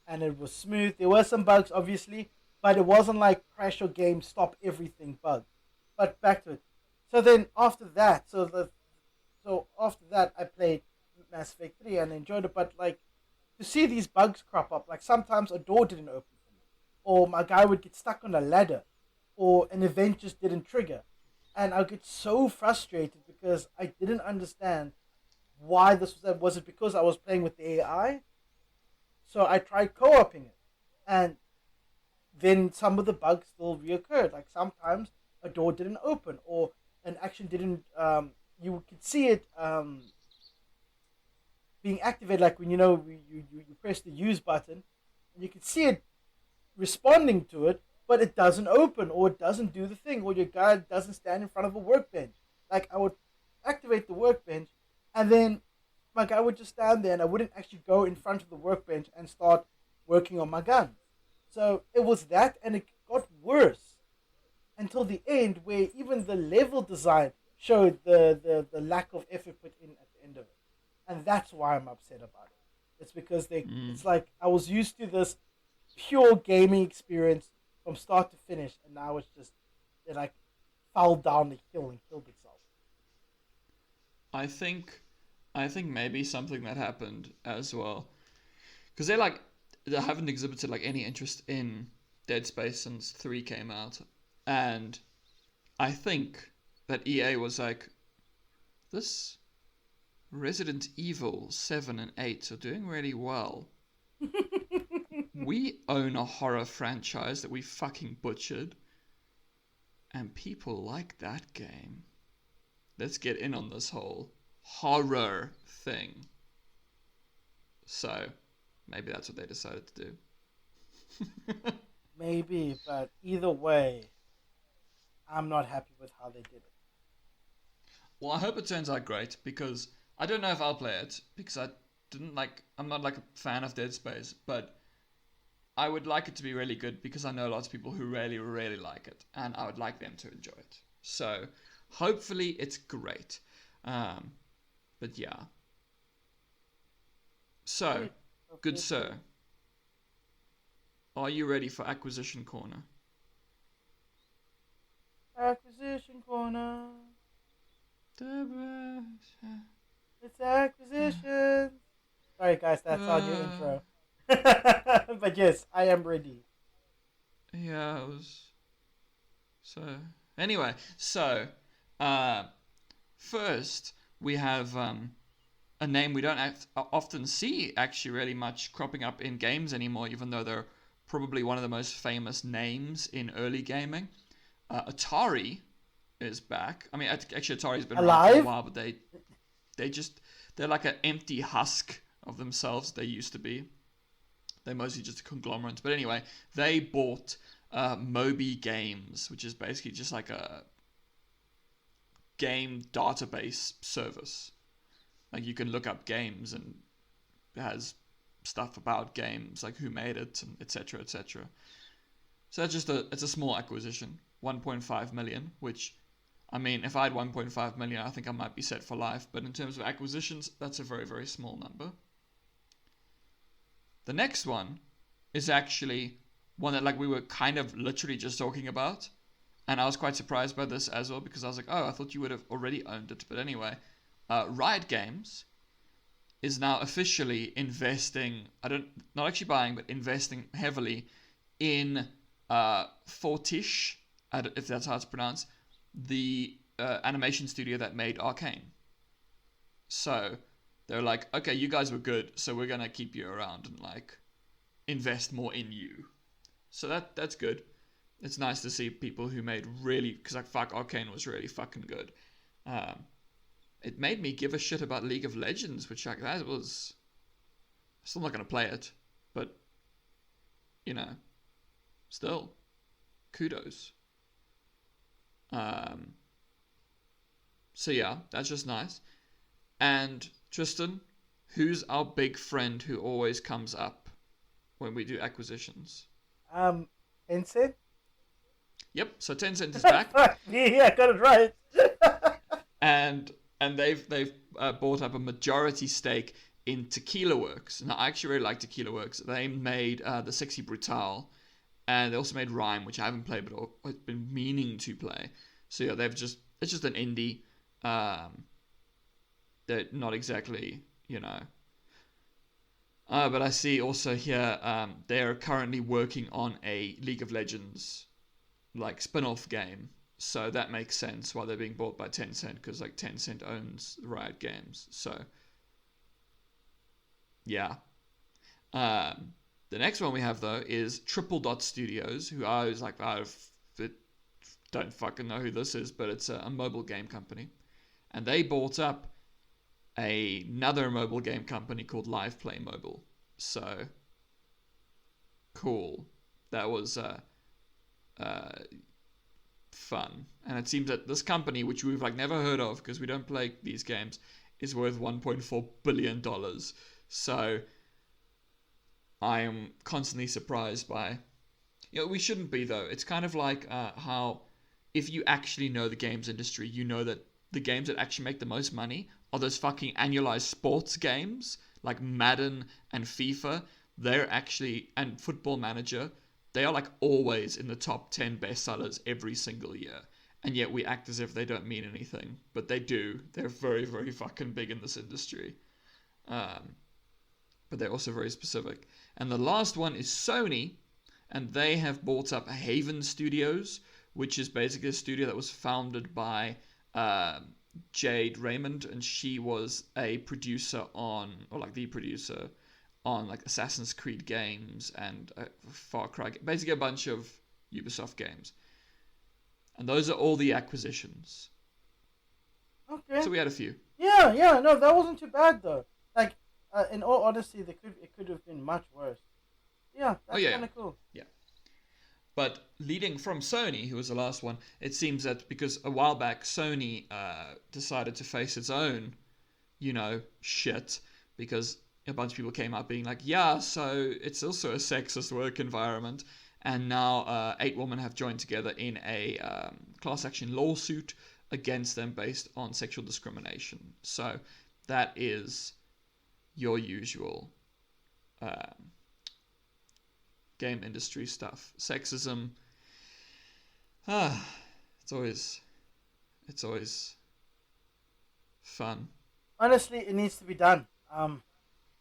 and it was smooth. There were some bugs, obviously, but it wasn't like crash your game, stop everything bug. But back to it. So then after that, I played Mass Effect 3 and enjoyed it. But like to see these bugs crop up, like sometimes a door didn't open for me, or my guy would get stuck on a ladder, or an event just didn't trigger, and I get so frustrated because I didn't understand why this was that. Was it because I was playing with the AI? So I tried co-oping it, and then some of the bugs still reoccurred. Like sometimes a door didn't open, or an action didn't. You could see it being activated, like when you press the use button, and you could see it responding to it, but it doesn't open, or it doesn't do the thing, or your guy doesn't stand in front of a workbench. Like I would activate the workbench, and then my guy would just stand there, and I wouldn't actually go in front of the workbench and start working on my gun. So it was that, and it got worse until the end, where even the level design showed the lack of effort put in at the end of it. And that's why I'm upset about it. It's because it's like I was used to this pure gaming experience from start to finish, and now it's just it like fell down the hill and killed itself. I think maybe something that happened as well, because they haven't exhibited like any interest in Dead Space since 3 came out, and I think that EA was like, this Resident Evil 7 and 8 are doing really well. We own a horror franchise that we fucking butchered, and people like that game. Let's get in on this whole horror thing. So, maybe that's what they decided to do. Maybe, but either way, I'm not happy with how they did it. Well, I hope it turns out great, because I don't know if I'll play it, because I'm not like a fan of Dead Space, but I would like it to be really good because I know lots of people who really, really like it, and I would like them to enjoy it. So, hopefully it's great. But yeah. So, Okay. good sir, are you ready for Acquisition Corner? Acquisition corner. It's acquisition. Sorry, guys, that's our new intro. But yes, I am ready. Yeah, it was. So, anyway, first we have a name we don't often see actually really much cropping up in games anymore, even though they're probably one of the most famous names in early gaming. Atari is back. I mean, actually, Atari's been around for a while, but they're like an empty husk of themselves. They used to be. They're mostly just a conglomerate. But anyway, they bought MobyGames, which is basically just like a game database service. Like you can look up games, and it has stuff about games, like who made it, and etc. etc. So that's it's a small acquisition, 1.5 million, which, I mean, if I had 1.5 million, I think I might be set for life. But in terms of acquisitions, that's a very, very small number. The next one is actually one that like we were kind of literally just talking about. And I was quite surprised by this as well, because I was like, oh, I thought you would have already owned it. But anyway, Riot Games is now officially investing, not actually buying, but investing heavily in Fortiche, if that's how it's pronounced, the animation studio that made Arcane. So they're like, okay, you guys were good, so we're gonna keep you around and like invest more in you. So that's good. It's nice to see people who made really, because like fuck, Arcane was really fucking good. It made me give a shit about League of Legends, which like that was. Still not gonna play it, but you know, still, kudos. So yeah, that's just nice. And Tristan, who's our big friend who always comes up when we do acquisitions? Tencent? Yep, so Tencent is back. Fuck me, I got it right. and they've bought up a majority stake in Tequila Works. Now, I actually really like Tequila Works. They made the Sexy Brutale, and they also made Rhyme, which I haven't played, but I've been meaning to play. So yeah, it's just an indie. They're not exactly, you know. But I see also here they're currently working on a League of Legends like spin-off game. So that makes sense why they're being bought by Tencent, because like Tencent owns Riot Games. So yeah. The next one we have though is Tripledot Studios, who I was like, I don't fucking know who this is, but it's a mobile game company, and they bought up another mobile game company called Live Play Mobile. So cool. That was fun. And it seems that this company, which we've like never heard of because we don't play these games, is worth $1.4 billion. So I am constantly surprised by, you know, we shouldn't be though. It's kind of like how if you actually know the games industry, you know that the games that actually make the most money are those fucking annualized sports games like Madden and FIFA. They're actually, and Football Manager, they are like always in the top 10 bestsellers every single year. And yet we act as if they don't mean anything, but they do. They're very, very fucking big in this industry. But they're also very specific. And the last one is Sony, and they have bought up Haven Studios, which is basically a studio that was founded by Jade Raymond, and she was a producer on, or like the producer on like Assassin's Creed games and Far Cry, basically a bunch of Ubisoft games. And those are all the acquisitions. Okay. So we had a few. Yeah, no, that wasn't too bad though. Like, in all honesty, it could have been much worse. Yeah, that's kind of cool. Yeah. But leading from Sony, who was the last one, it seems that because a while back Sony decided to face its own, you know, shit, because a bunch of people came out being like, yeah, so it's also a sexist work environment. And now 8 women have joined together in a class action lawsuit against them based on sexual discrimination. So that is your usual game industry stuff. Sexism. It's always fun. Honestly, it needs to be done.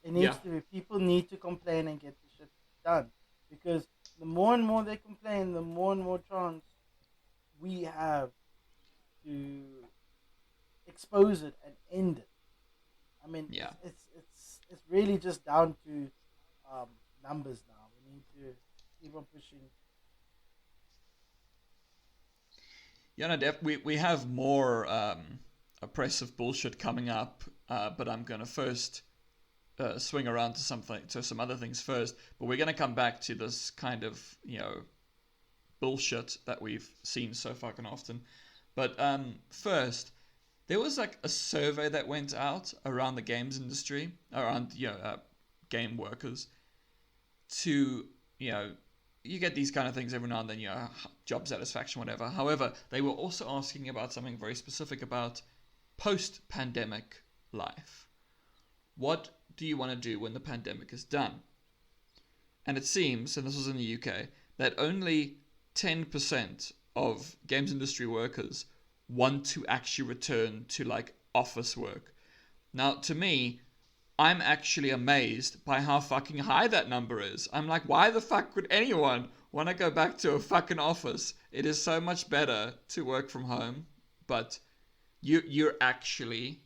It needs to be. People need to complain and get the shit done, because the more and more they complain, the more and more chance we have to expose it and end it. I mean, it's really just down to numbers now. We need to keep on pushing. Yeah, no, we have more oppressive bullshit coming up, but I'm gonna first swing around to some other things first. But we're gonna come back to this kind of, you know, bullshit that we've seen so fucking often. But first, there was like a survey that went out around the games industry, around, you know, game workers, to, you know, you get these kind of things every now and then, you know, job satisfaction, whatever. However, they were also asking about something very specific about post-pandemic life. What do you want to do when the pandemic is done? And it seems, and this was in the UK, that only 10% of games industry workers want to actually return to like office work. Now, to me, I'm actually amazed by how fucking high that number is. I'm like, why the fuck would anyone when I go back to a fucking office, it is so much better to work from home. But you've actually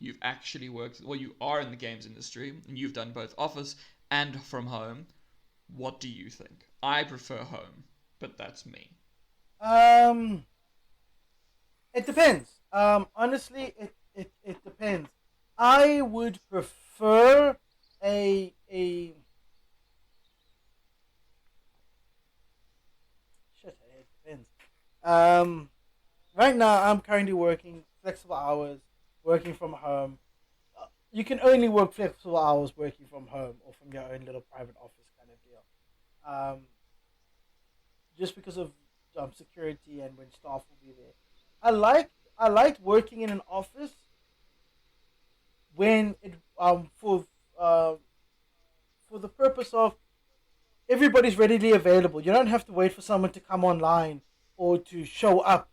worked, well, you are in the games industry, and you've done both office and from home. What do you think? I prefer home, but that's me. It depends. Honestly, it depends. I would prefer a shit. It depends. Right now I'm currently working flexible hours, working from home. You can only work flexible hours working from home or from your own little private office kind of deal. Um, just because of security and when staff will be there. I like I liked working in an office when it uh, for the purpose of everybody's readily available. You don't have to wait for someone to come online or to show up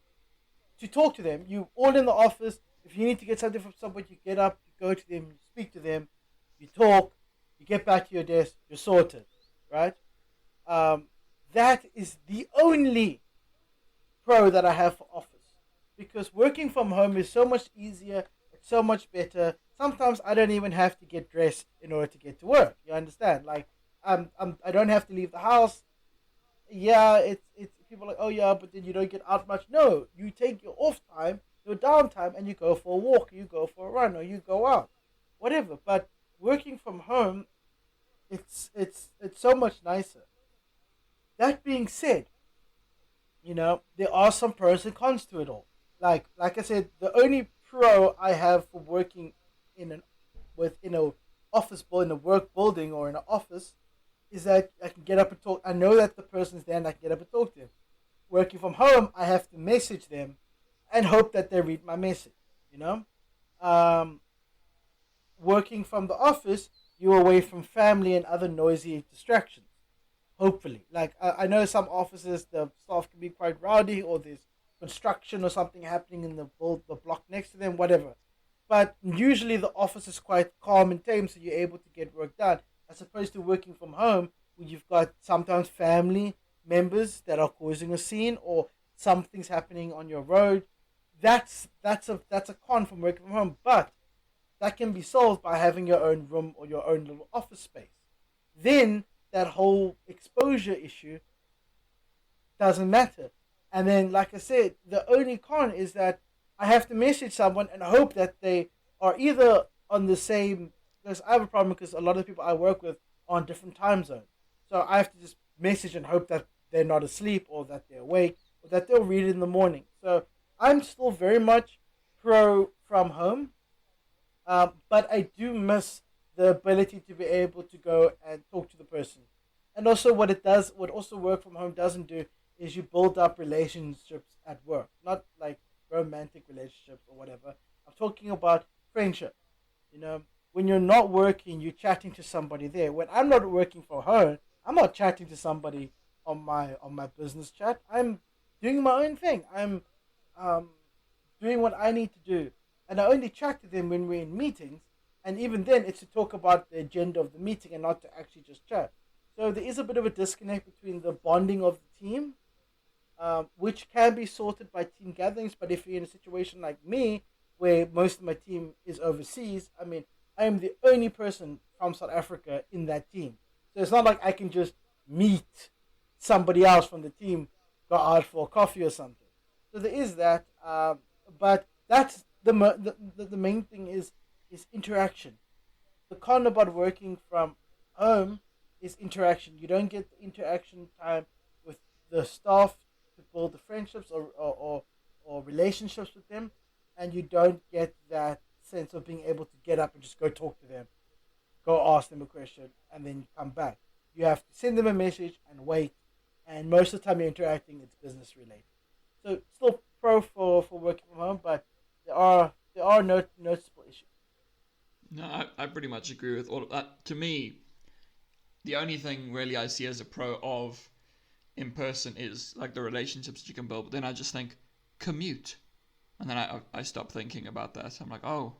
to talk to them. You all in the office. If you need to get something from someone, you get up, you go to them, you speak to them, you talk, you get back to your desk, you're sorted, right? Um, that is the only pro that I have for office because working from home is so much easier. It's so much better. Sometimes I don't even have to get dressed in order to get to work. You understand? Like I don't have to leave the house. Yeah, it's people are like, oh yeah, but then you don't get out much. No, you take your off time, your downtime, and you go for a walk, you go for a run, or you go out, whatever. But working from home, it's so much nicer. That being said, there are some pros and cons to it all. Like I said, the only pro I have for working in an within a office in a work building or in an office is that I can get up and talk. I know that the person's there and I can get up and talk to them. Working from home, I have to message them and hope that they read my message. You know, um, working from the office, you're away from family and other noisy distractions. Hopefully, like I know some offices, the staff can be quite rowdy, or there's construction or something happening in the block next to them, whatever. But usually the office is quite calm and tame, so you're able to get work done, as opposed to working from home, where you've got sometimes family members that are causing a scene, or something's happening on your road. That's a con from working from home, but that can be solved by having your own room or your own little office space. Then that whole exposure issue doesn't matter. And then, like I said, the only con is that I have to message someone and hope that they are either on the same. Because I have a problem because a lot of the people I work with are on different time zones. So I have to just message and hope that they're not asleep or that they're awake or that they'll read it in the morning. So I'm still very much pro from home, but I do miss the ability to be able to go and talk to the person. And also, what also work from home doesn't do is you build up relationships at work, not like romantic relationships or whatever. I'm talking about friendship. When you're not working, you're chatting to somebody there. When I'm not working from home, I'm not chatting to somebody on my business chat. I'm doing my own thing. I'm um, doing what I need to do, and I only chat to them when we're in meetings. And even then, it's to talk about the agenda of the meeting and not to actually just chat. So there is a bit of a disconnect between the bonding of the team, which can be sorted by team gatherings. But if you're in a situation like me, where most of my team is overseas, I mean, I am the only person from South Africa in that team. So it's not like I can just meet somebody else from the team, go out for coffee or something. So there is that. But that's the main thing is interaction. The con about working from home is interaction. You don't get the interaction time with the staff to build the friendships or relationships with them, and you don't get that sense of being able to get up and just go talk to them, go ask them a question, and then come back. You have to send them a message and wait, and most of the time you're interacting, it's business related. So still pro for working from home, but there are noticeable issues. No, I pretty much agree with all of that. To me, the only thing really I see as a pro of in person is like the relationships you can build. But then I just think commute, and then I stop thinking about that. I'm like, oh,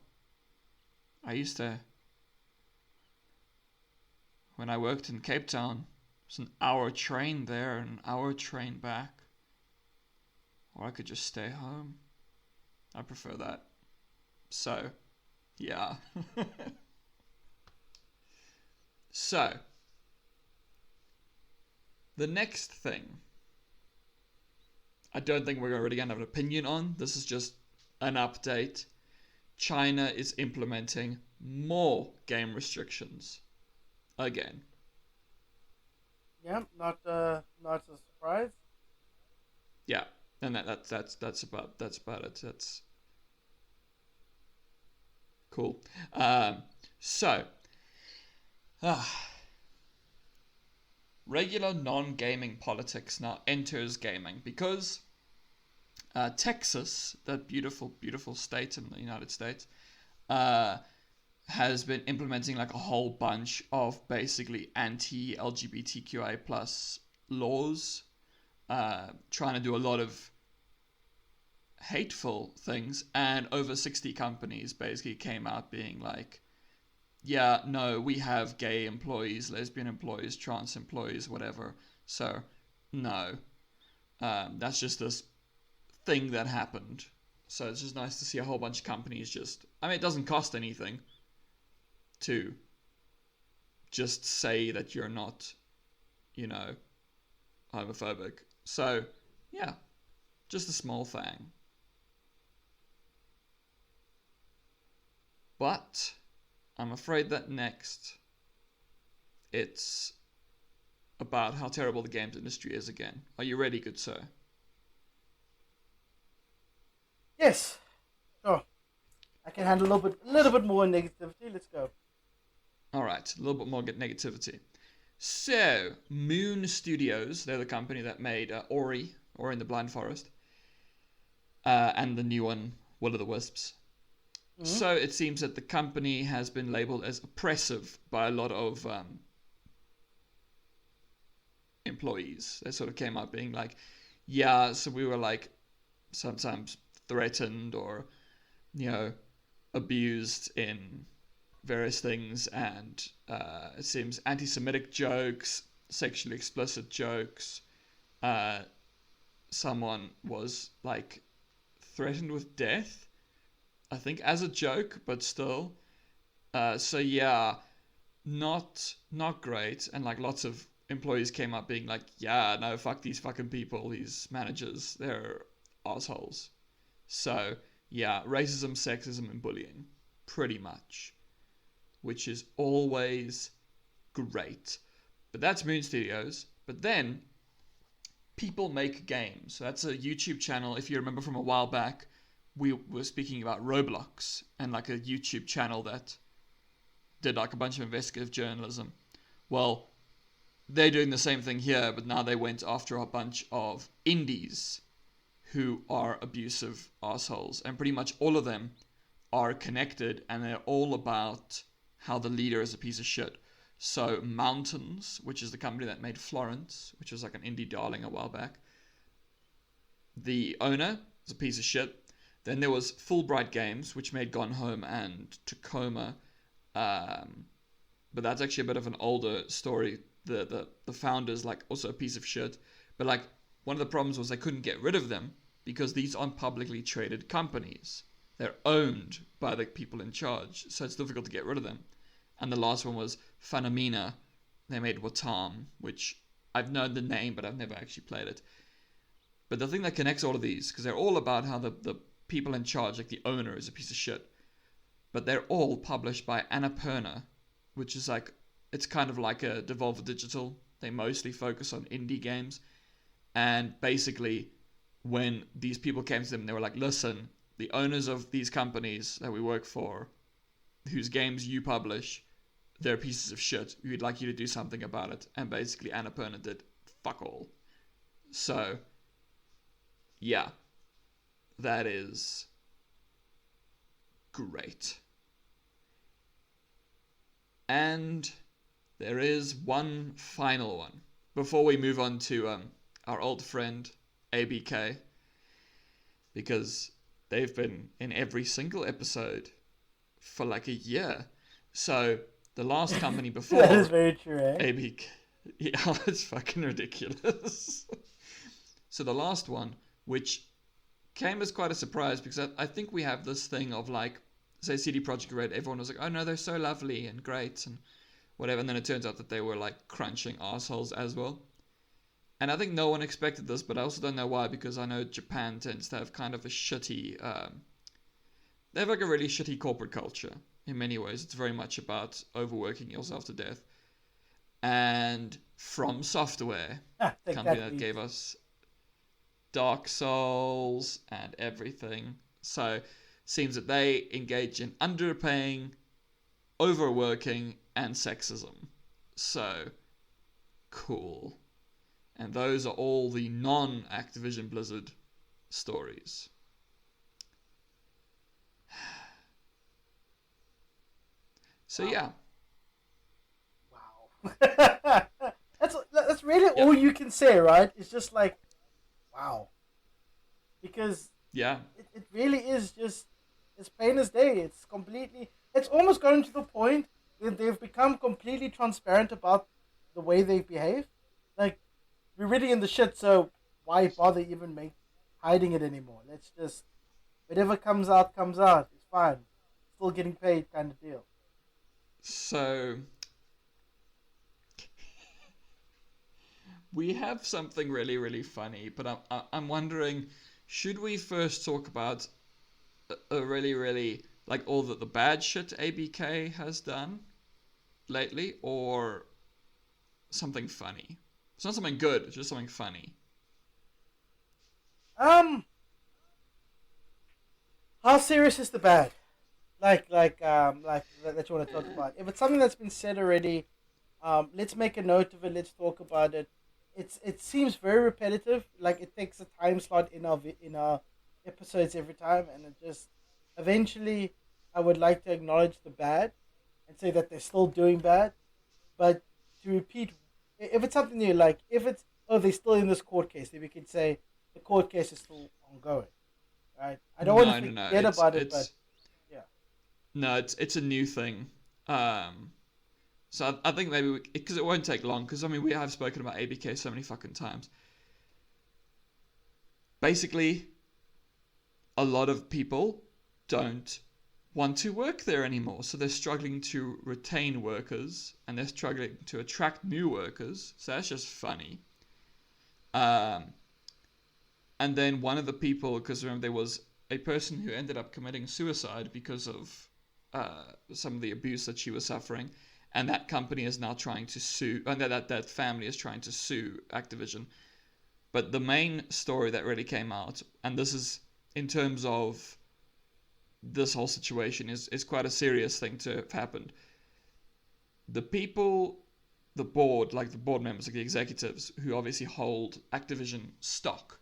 I used to when I worked in Cape Town, It's an hour train there, an hour train back. Or I could just stay home. I prefer that. So, yeah. So, the next thing, I don't think we're already going to have an opinion on. This is just an update. China is implementing more game restrictions again. Yeah, not a surprise. Yeah, and that's about it. That's cool. So, regular non-gaming politics now enters gaming because Texas, that beautiful, beautiful state in the United States, has been implementing like a whole bunch of basically anti-LGBTQIA plus laws, trying to do a lot of hateful things, and over 60 companies basically came out being like, yeah, no, we have gay employees, lesbian employees, trans employees, whatever, so no. That's just this thing that happened. So it's just nice to see a whole bunch of companies just, I mean, it doesn't cost anything to just say that you're not, homophobic. So, yeah, just a small thing. But I'm afraid that next it's about how terrible the games industry is again. Are you ready, good sir? Yes. Sure. I can handle a little bit more negativity. Let's go. All right, a little bit more negativity. So, Moon Studios, they're the company that made Ori in the Blind Forest, and the new one, Will of the Wisps. Mm-hmm. So it seems that the company has been labeled as oppressive by a lot of employees. They sort of came out being like, yeah, so we were like sometimes threatened or, abused in various things, and it seems anti-Semitic jokes, sexually explicit jokes. Someone was like threatened with death, I think, as a joke, but still. So yeah, not great, and like lots of employees came up being like, yeah, no, fuck these fucking people, these managers, they're assholes. So yeah, racism, sexism, and bullying, pretty much, which is always great. But that's Moon Studios. But then People Make Games. So that's a YouTube channel. If you remember from a while back, we were speaking about Roblox and like a YouTube channel that did like a bunch of investigative journalism. Well, they're doing the same thing here, but now they went after a bunch of indies who are abusive assholes, and pretty much all of them are connected, and they're all about how the leader is a piece of shit. So Mountains, which is the company that made Florence, which was like an indie darling a while back, the owner is a piece of shit. Then there was Fullbright Games, which made Gone Home and Tacoma, but that's actually a bit of an older story. The founder's like also a piece of shit, but like one of the problems was they couldn't get rid of them because these aren't publicly traded companies. They're owned by the people in charge, so it's difficult to get rid of them. And the last one was Funonema. They made Wattam, which I've known the name, but I've never actually played it. But the thing that connects all of these, because they're all about how the people in charge, like the owner, is a piece of shit, but they're all published by Annapurna, which is like, it's kind of like a Devolver Digital. They mostly focus on indie games. And basically, when these people came to them, they were like, listen, the owners of these companies that we work for, whose games you publish, they're pieces of shit. We'd like you to do something about it. And basically, Annapurna did fuck all. So, yeah, that is great. And there is one final one before we move on to our old friend ABK, because they've been in every single episode for like a year. So the last company before that is very true, eh? ABK, Yeah, it's fucking ridiculous. So the last one, which came as quite a surprise, because I think we have this thing of like, say CD Projekt Red, everyone was like, oh no, they're so lovely and great and whatever, and then it turns out that they were like crunching assholes as well. And I think no one expected this, but I also don't know why, because I know Japan tends to have kind of a shitty, they have like a really shitty corporate culture in many ways. It's very much about overworking yourself to death. And From Software, company that gave us Dark Souls and everything. So seems that they engage in underpaying, overworking, and sexism. So cool. And those are all the non-Activision Blizzard stories. So yeah. Wow. That's really all you can say, right? It's just like, wow. Because it really is just, it's plain as day. It's completely, it's almost gotten to the point that they've become completely transparent about the way they behave. Like, we're really in the shit, so why bother even hiding it anymore? Let's just, whatever comes out, comes out. It's fine. Still getting paid kind of deal. So we have something really, really funny, but I'm wondering, should we first talk about a really, really, like, all the bad shit ABK has done lately, or something funny? It's not something good, it's just something funny. How serious is the bad? Like that you want to talk about. If it's something that's been said already, let's make a note of it. Let's talk about it. It seems very repetitive. Like it takes a time slot in our episodes every time, and it just eventually I would like to acknowledge the bad and say that they're still doing bad, but to repeat, if it's something new, like if it's they're still in this court case, then we can say the court case is still ongoing, right? I don't want to forget about it, but yeah. No, it's a new thing. So I think maybe because it won't take long, because I mean we have spoken about ABK so many fucking times. Basically, a lot of people don't want to work there anymore, so they're struggling to retain workers and they're struggling to attract new workers. So that's just funny. And then one of the people, because remember there was a person who ended up committing suicide because of some of the abuse that she was suffering, and that company is now trying to sue, and that family is trying to sue Activision. But the main story that really came out, and this is in terms of this whole situation, is quite a serious thing to have happened. The people, the board, like the board members, like the executives, who obviously hold Activision stock,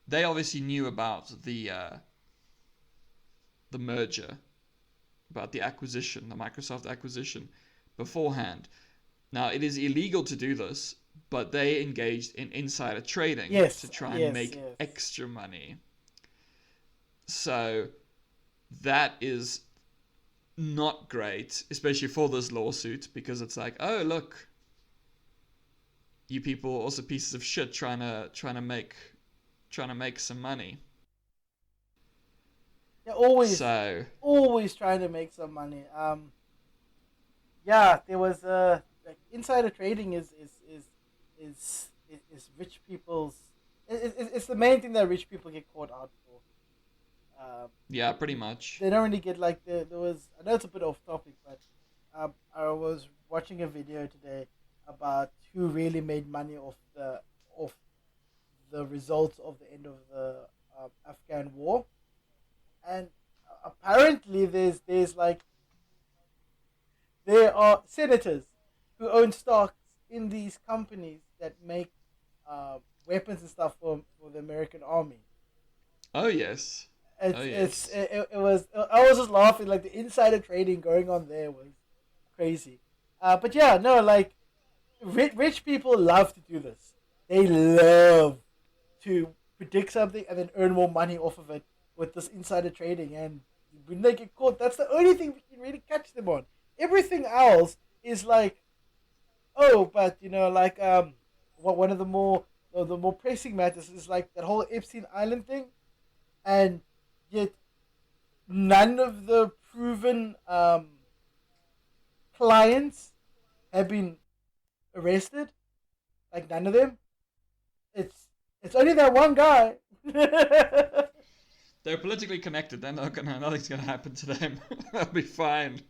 they obviously knew about the merger, about the acquisition, the Microsoft acquisition, beforehand. Now, it is illegal to do this, but they engaged in insider trading to try and make extra money. So that is not great, especially for this lawsuit, because it's like, oh look, you people are also pieces of shit trying to make some money. They're always trying to make some money. There was like insider trading is rich people's. It's the main thing that rich people get caught out for. Yeah, pretty much. They don't really get like there was. I know it's a bit off topic, but I was watching a video today about who really made money off the results of the end of the Afghan war, and apparently there are senators who own stocks in these companies that make weapons and stuff for the American army. Oh yes. It was. I was just laughing, like the insider trading going on there was crazy. But yeah, no, like rich people love to do this. They love to predict something and then earn more money off of it with this insider trading. And when they get caught, that's the only thing we can really catch them on. Everything else is like, oh, but like what one of the more pressing matters is like that whole Epstein Island thing, and yet none of the proven clients have been arrested. Like none of them. It's only that one guy. They're politically connected. They're not gonna. Nothing's gonna happen to them. They'll be fine.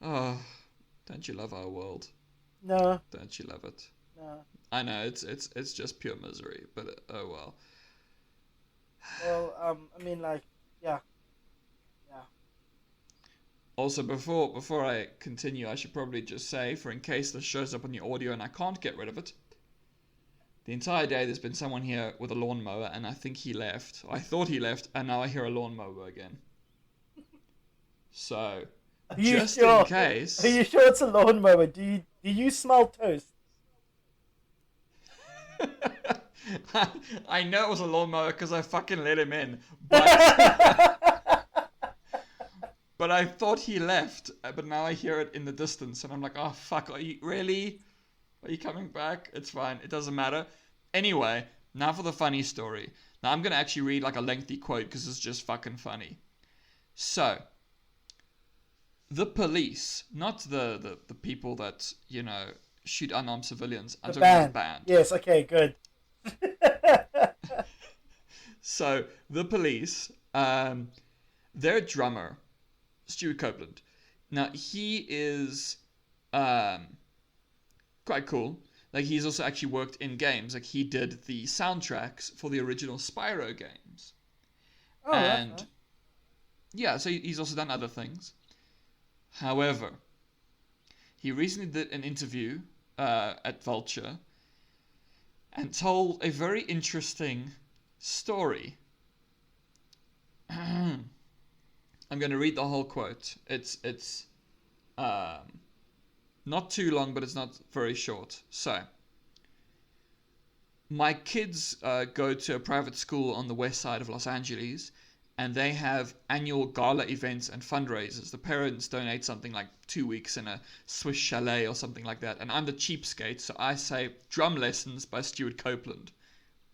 Oh, don't you love our world? No. Don't you love it? No. I know it's just pure misery, but oh well. Well, I mean, like, yeah. Also, before I continue, I should probably just say, for in case this shows up on the audio and I can't get rid of it, the entire day there's been someone here with a lawnmower, and I think he left. I thought he left, and now I hear a lawnmower again. So, just in case. Are you sure it's a lawnmower? Do you smell toast? I know it was a lawnmower because I fucking let him in, but but I thought he left. But now I hear it in the distance, and I'm like, oh fuck, are you really? Are you coming back? It's fine. It doesn't matter. Anyway, now for the funny story. Now I'm gonna actually read like a lengthy quote because it's just fucking funny. So, the police, not the people that shoot unarmed civilians. I'm talking about the band. Yes. Okay. Good. So the police, their drummer, Stuart Copeland. Now he is quite cool. Like he's also actually worked in games. Like he did the soundtracks for the original Spyro games. Oh, and that's nice. Yeah, so he's also done other things. However, he recently did an interview at Vulture and told a very interesting story. I'm going to read the whole quote. It's not too long, but it's not very short. So, my kids go to a private school on the west side of Los Angeles, and they have annual gala events and fundraisers. The parents donate something like 2 weeks in a Swiss chalet or something like that. And I'm the cheapskate, so I say drum lessons by Stuart Copeland.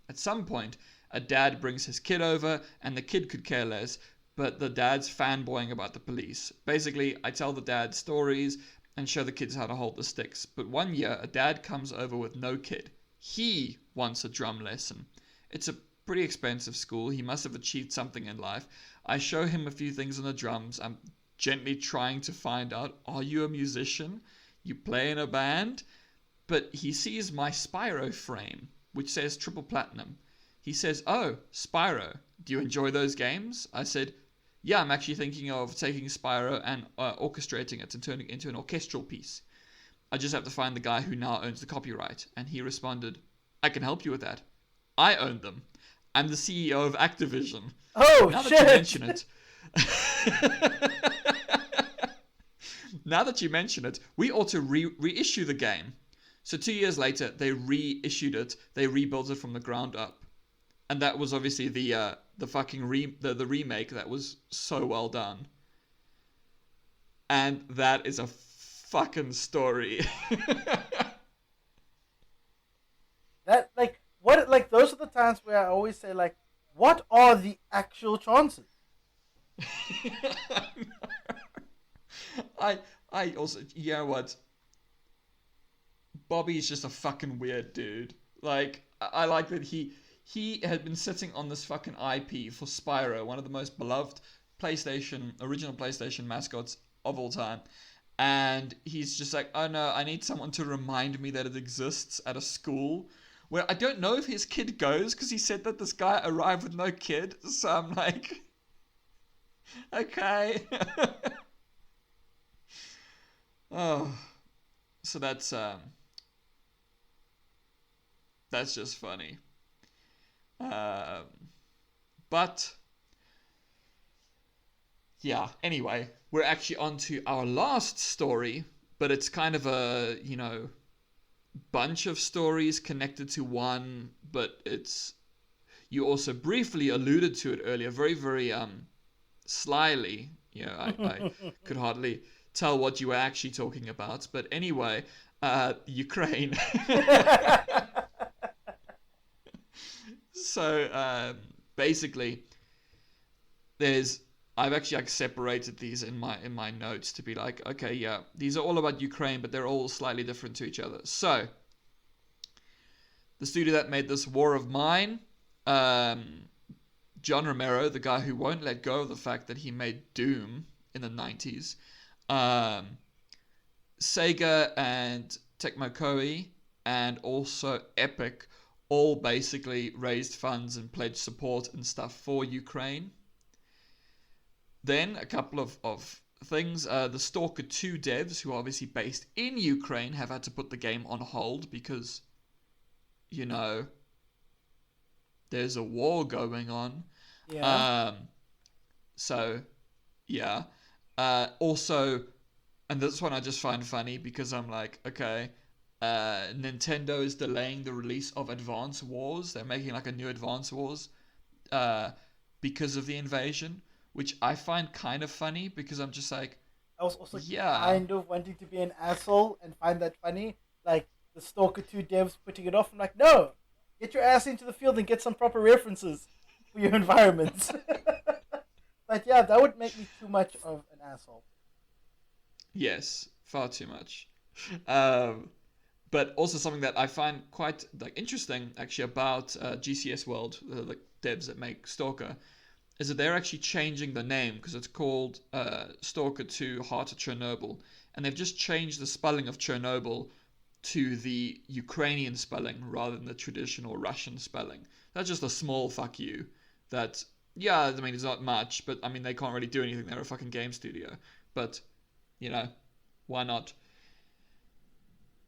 At some point, a dad brings his kid over, and the kid could care less, but the dad's fanboying about the police. Basically, I tell the dad stories and show the kids how to hold the sticks. But one year, a dad comes over with no kid. He wants a drum lesson. It's a pretty expensive school. He must have achieved something in life. I show him a few things on the drums. I'm gently trying to find out, are you a musician? You play in a band? But he sees my Spyro frame, which says triple platinum. He says, oh, Spyro, do you enjoy those games? I said, yeah, I'm actually thinking of taking Spyro and orchestrating it and turning it into an orchestral piece. I just have to find the guy who now owns the copyright. And he responded, I can help you with that. I own them. I'm the CEO of Activision. Oh, now shit! That you mention it, now that you mention it, we ought to reissue the game. So 2 years later, they reissued it. They rebuilt it from the ground up, and that was obviously the fucking the remake that was so well done. And that is a fucking story. That what those are the times where I always say what are the actual chances? I also, you know what? Bobby's just a fucking weird dude. Like, I like that he had been sitting on this fucking IP for Spyro, one of the most beloved original PlayStation mascots of all time. And he's just like, oh no, I need someone to remind me that it exists at a school. Where I don't know if his kid goes, because he said that this guy arrived with no kid. So I'm like, okay. Oh, so that's just funny. But yeah, anyway, we're actually on to our last story, but it's kind of a, bunch of stories connected to one, but you also briefly alluded to it earlier, very, very slyly. I could hardly tell what you were actually talking about. But anyway, Ukraine. So basically, I've actually like separated these in my notes to be like, okay, yeah, these are all about Ukraine, but they're all slightly different to each other. So the studio that made this War of Mine, John Romero, the guy who won't let go of the fact that he made Doom in the 90s, Sega and Tecmo Koei, and also Epic, all basically raised funds and pledged support and stuff for Ukraine. Then a couple of things. The Stalker 2 devs, who are obviously based in Ukraine, have had to put the game on hold because, you know, there's a war going on. Yeah. So, yeah. Also, and this one I just find funny because I'm like, okay, Nintendo is delaying the release of Advance Wars. They're making like a new Advance Wars because of the invasion, which I find kind of funny because I'm just like, I was also yeah, kind of wanting to be an asshole and find that funny. Like the Stalker 2 devs putting it off. I'm like, no, get your ass into the field and get some proper references for your environments. But yeah, that would make me too much of an asshole. Yes, far too much. But also something that I find quite like interesting actually about GCS World, the devs that make Stalker, is that they're actually changing the name because it's called Stalker 2 Heart of Chernobyl, and they've just changed the spelling of Chernobyl to the Ukrainian spelling rather than the traditional Russian spelling. That's just a small fuck you. That, yeah, I mean, it's not much, but I mean, they can't really do anything. They're a fucking game studio. But, you know, why not?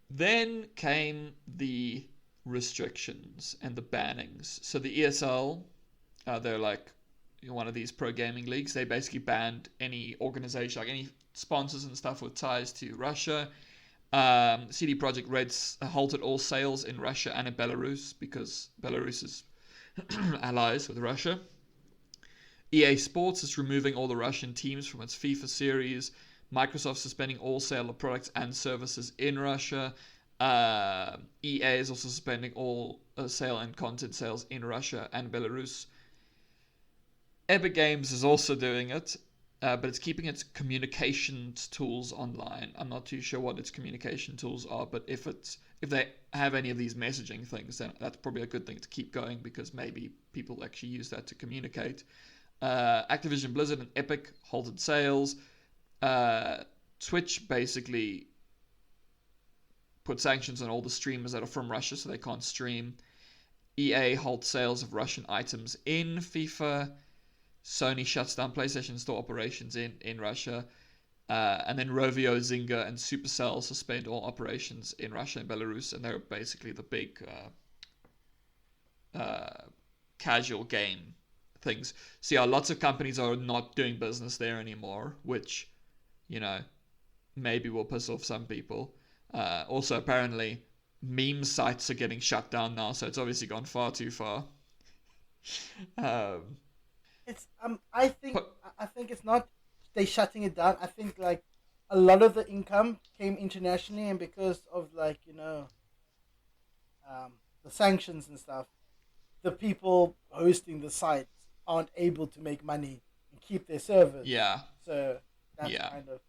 Then came the restrictions and the bannings. So the ESL, they're like one of these pro gaming leagues. They basically banned any organization, like any sponsors and stuff with ties to Russia. CD Projekt Red halted all sales in Russia and in Belarus because Belarus is allies with Russia. EA Sports is removing all the Russian teams from its FIFA series. Microsoft suspending all sale of products and services in Russia. EA is also suspending all sale and content sales in Russia and Belarus. Epic Games is also doing it, but it's keeping its communications tools online. I'm not too sure what its communication tools are, but if they have any of these messaging things, then that's probably a good thing to keep going because maybe people actually use that to communicate. Activision Blizzard and Epic halted sales. Twitch basically put sanctions on all the streamers that are from Russia so they can't stream. EA halts sales of Russian items in FIFA. Sony shuts down PlayStation Store operations in Russia. And then Rovio, Zynga, and Supercell suspend all operations in Russia and Belarus, and they're basically the big casual game things. So yeah, lots of companies are not doing business there anymore, which, you know, maybe will piss off some people. Also, apparently, meme sites are getting shut down now, so it's obviously gone far too far. It's I think it's not they shutting it down. I think like a lot of the income came internationally, and because of like the sanctions and stuff, the people hosting the sites aren't able to make money and keep their servers. Yeah. So that's kind of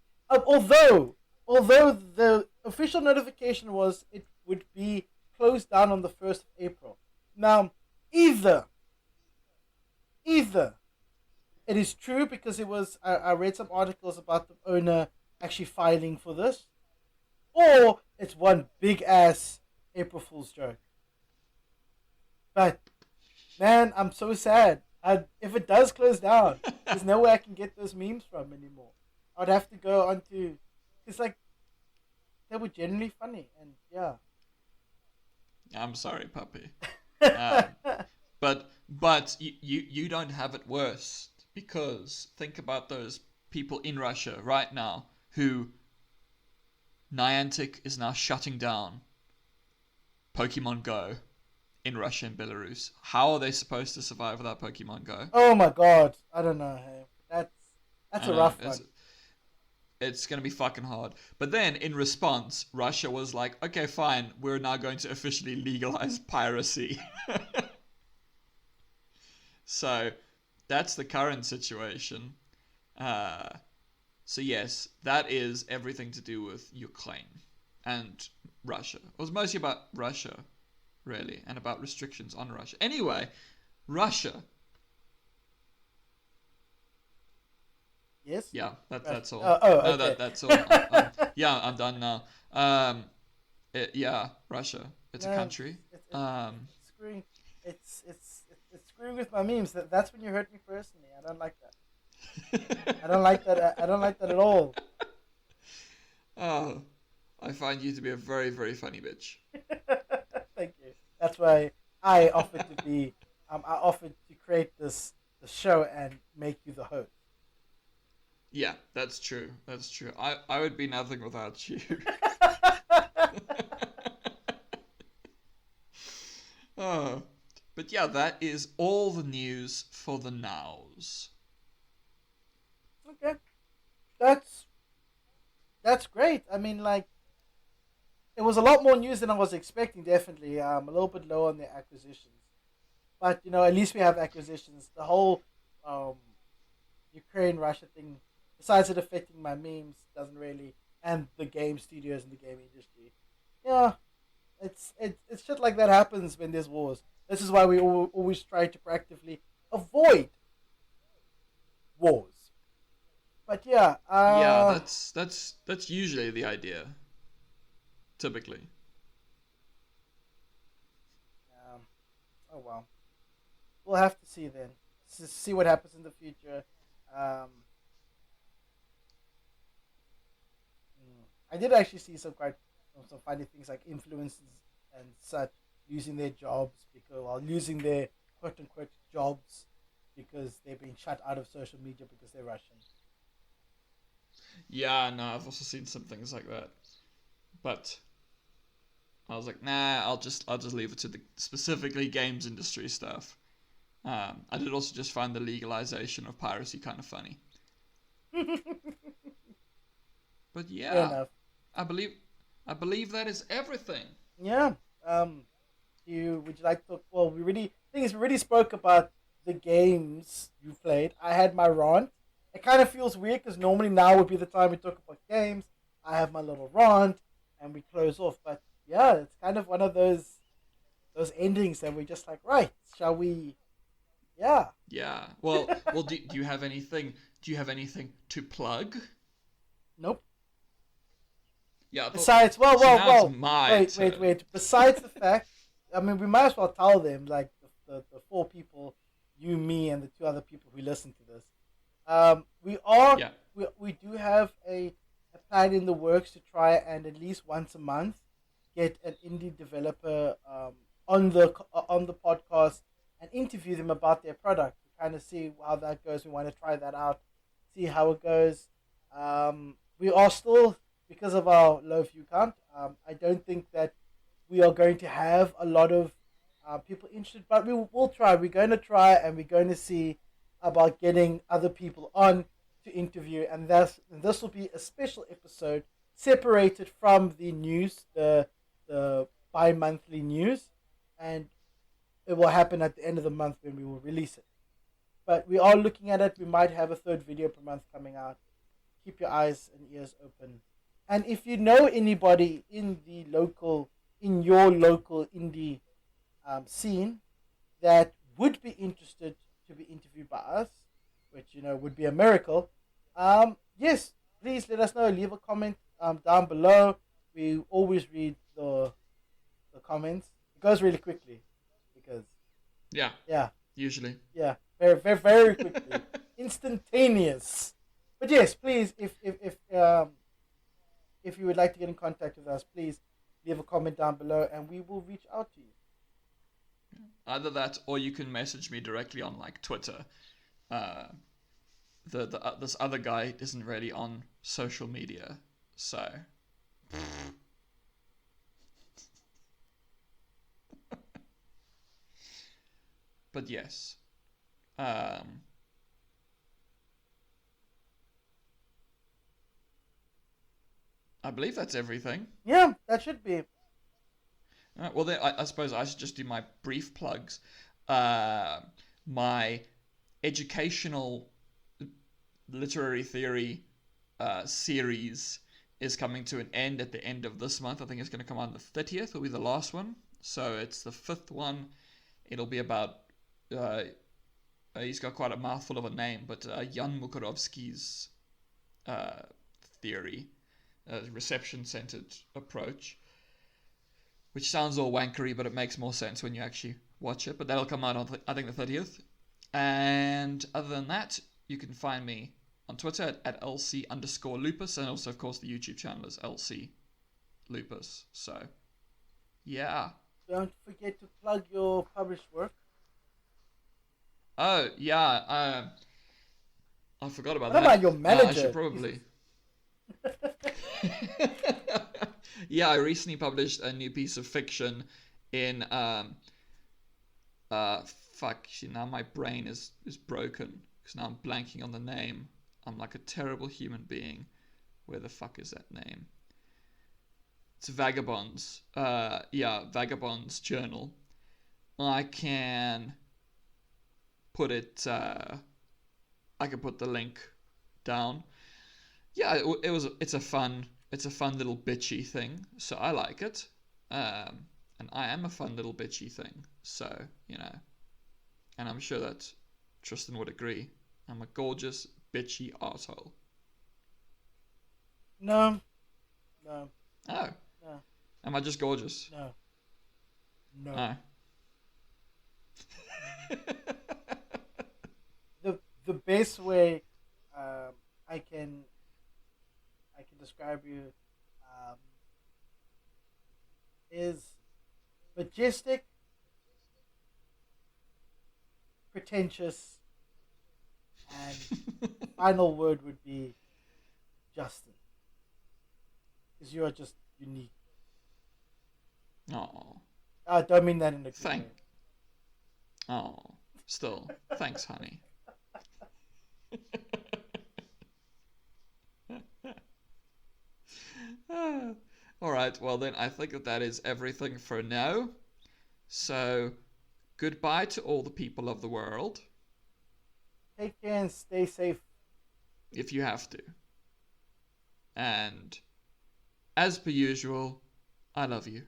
although the official notification was it would be closed down on the 1st of April. Now, either it is true because it was I read some articles about the owner actually filing for this, or it's one big ass April Fool's joke. But man, I'm so sad. If it does close down, there's no way I can get those memes from anymore. I'd have to go onto, because like they were genuinely funny, and yeah. I'm sorry, puppy. But you don't have it worse, because think about those people in Russia right now who Niantic is now shutting down Pokemon Go in Russia and Belarus. How are they supposed to survive without Pokemon Go? Oh my god, I don't know. Hey, that's a rough one. It's going to be fucking hard. But then, in response, Russia was like, okay, fine, we're now going to officially legalize piracy. So, that's the current situation. So yes, that is everything to do with Ukraine and Russia. It was mostly about Russia, really, and about restrictions on Russia. Anyway, Russia. Yes. Yeah, that's all. Okay. No, that's all. Yeah, I'm done now. Yeah, Russia. It's a country. It's screwing. It's screwing with my memes. That's when you hurt me personally. I don't like that. I don't like that. I don't like that at all. Oh, I find you to be a very, very funny bitch. Thank you. That's why I offered to be. I offered to create the show and make you the host. Yeah, that's true. That's true. I would be nothing without you. Oh, but yeah, that is all the news for the nows. Okay, that's great. I mean, like, it was a lot more news than I was expecting. Definitely, a little bit low on the acquisitions, but at least we have acquisitions. The whole um, Ukraine Russia thing, besides it affecting my memes, doesn't really, and the game studios and the game industry. Yeah, it's shit like that happens when there's wars. This is why we always try to proactively avoid wars. But yeah, Yeah, that's usually the idea. Typically. oh well, we'll have to see then. See what happens in the future. Um, I did actually see some funny things like influencers and such losing their jobs losing their quote unquote jobs because they're being shut out of social media because they're Russian. Yeah, no, I've also seen some things like that. But I was like, nah, I'll just leave it to the specifically games industry stuff. I did also just find the legalization of piracy kind of funny. But Fair yeah, enough. I believe that is everything. Yeah. Would you like to? Well, we already spoke about the games you played. I had my rant. It kind of feels weird because normally now would be the time we talk about games. I have my little rant and we close off. But yeah, it's kind of one of those endings that we're just like, right? Shall we? Yeah. Yeah. Well, do you have anything? Do you have anything to plug? Nope. Yeah. Besides, well, so well, now it's well. my turn. Wait. Besides the fact, I mean, we might as well tell them, like the four people, you, me, and the two other people who listen to this. We are Yeah. we do have a plan in the works to try and at least once a month get an indie developer on the podcast and interview them about their product to kind of see how that goes. We want to try that out, see how it goes. We are still, because of our low view count, I don't think that we are going to have a lot of people interested, but will try. We're going to try and we're going to see about getting other people on to interview, and this will be a special episode separated from the news, the bi-monthly news, and it will happen at the end of the month when we will release it. But we are looking at it. We might have a third video per month coming out. Keep your eyes and ears open. And if you know anybody in your local indie scene that would be interested to be interviewed by us, which would be a miracle, yes, please let us know. Leave a comment down below. We always read the comments. It goes really quickly because Yeah. yeah, Usually. yeah, very very very quickly, instantaneous. But yes, please, if you would like to get in contact with us, please leave a comment down below, and we will reach out to you. Either that, or you can message me directly on like Twitter. This other guy isn't really on social media, so. But yes, I believe that's everything. Yeah, that should be. All right, well, then I suppose I should just do my brief plugs. My educational literary theory series is coming to an end at the end of this month. I think it's going to come out on the 30th. Will be the last one. So it's the 5th one. It'll be about... he's got quite a mouthful of a name, but Jan Mukarovsky's theory, reception-centered approach, which sounds all wankery, but it makes more sense when you actually watch it. But that'll come out on, I think, the 30th. And other than that, you can find me on Twitter at LC_Lupus, and also, of course, the YouTube channel is LC Lupus. So, yeah. Don't forget to plug your published work. Oh, yeah. I forgot about What that. about your manager? I should probably. Yeah, I recently published a new piece of fiction in now my brain is broken because now I'm blanking on the name. I'm like a terrible human being. Where the fuck is that name? It's Vagabonds. Vagabonds Journal. I can put it. I can put the link down. Yeah, it's a fun little bitchy thing. So I like it. And I am a fun little bitchy thing. So and I'm sure that Tristan would agree. I'm a gorgeous bitchy arsehole. No. Oh. No. Am I just gorgeous? No. Oh. The best way I can describe you is majestic, pretentious, and final word would be Justin, because you are just unique. Oh. I don't mean that in a good way. Oh. Still, thanks, honey. All right, well then I think that is everything for now. So, goodbye to all the people of the world. Take care and stay safe. If you have to. And, as per usual, I love you.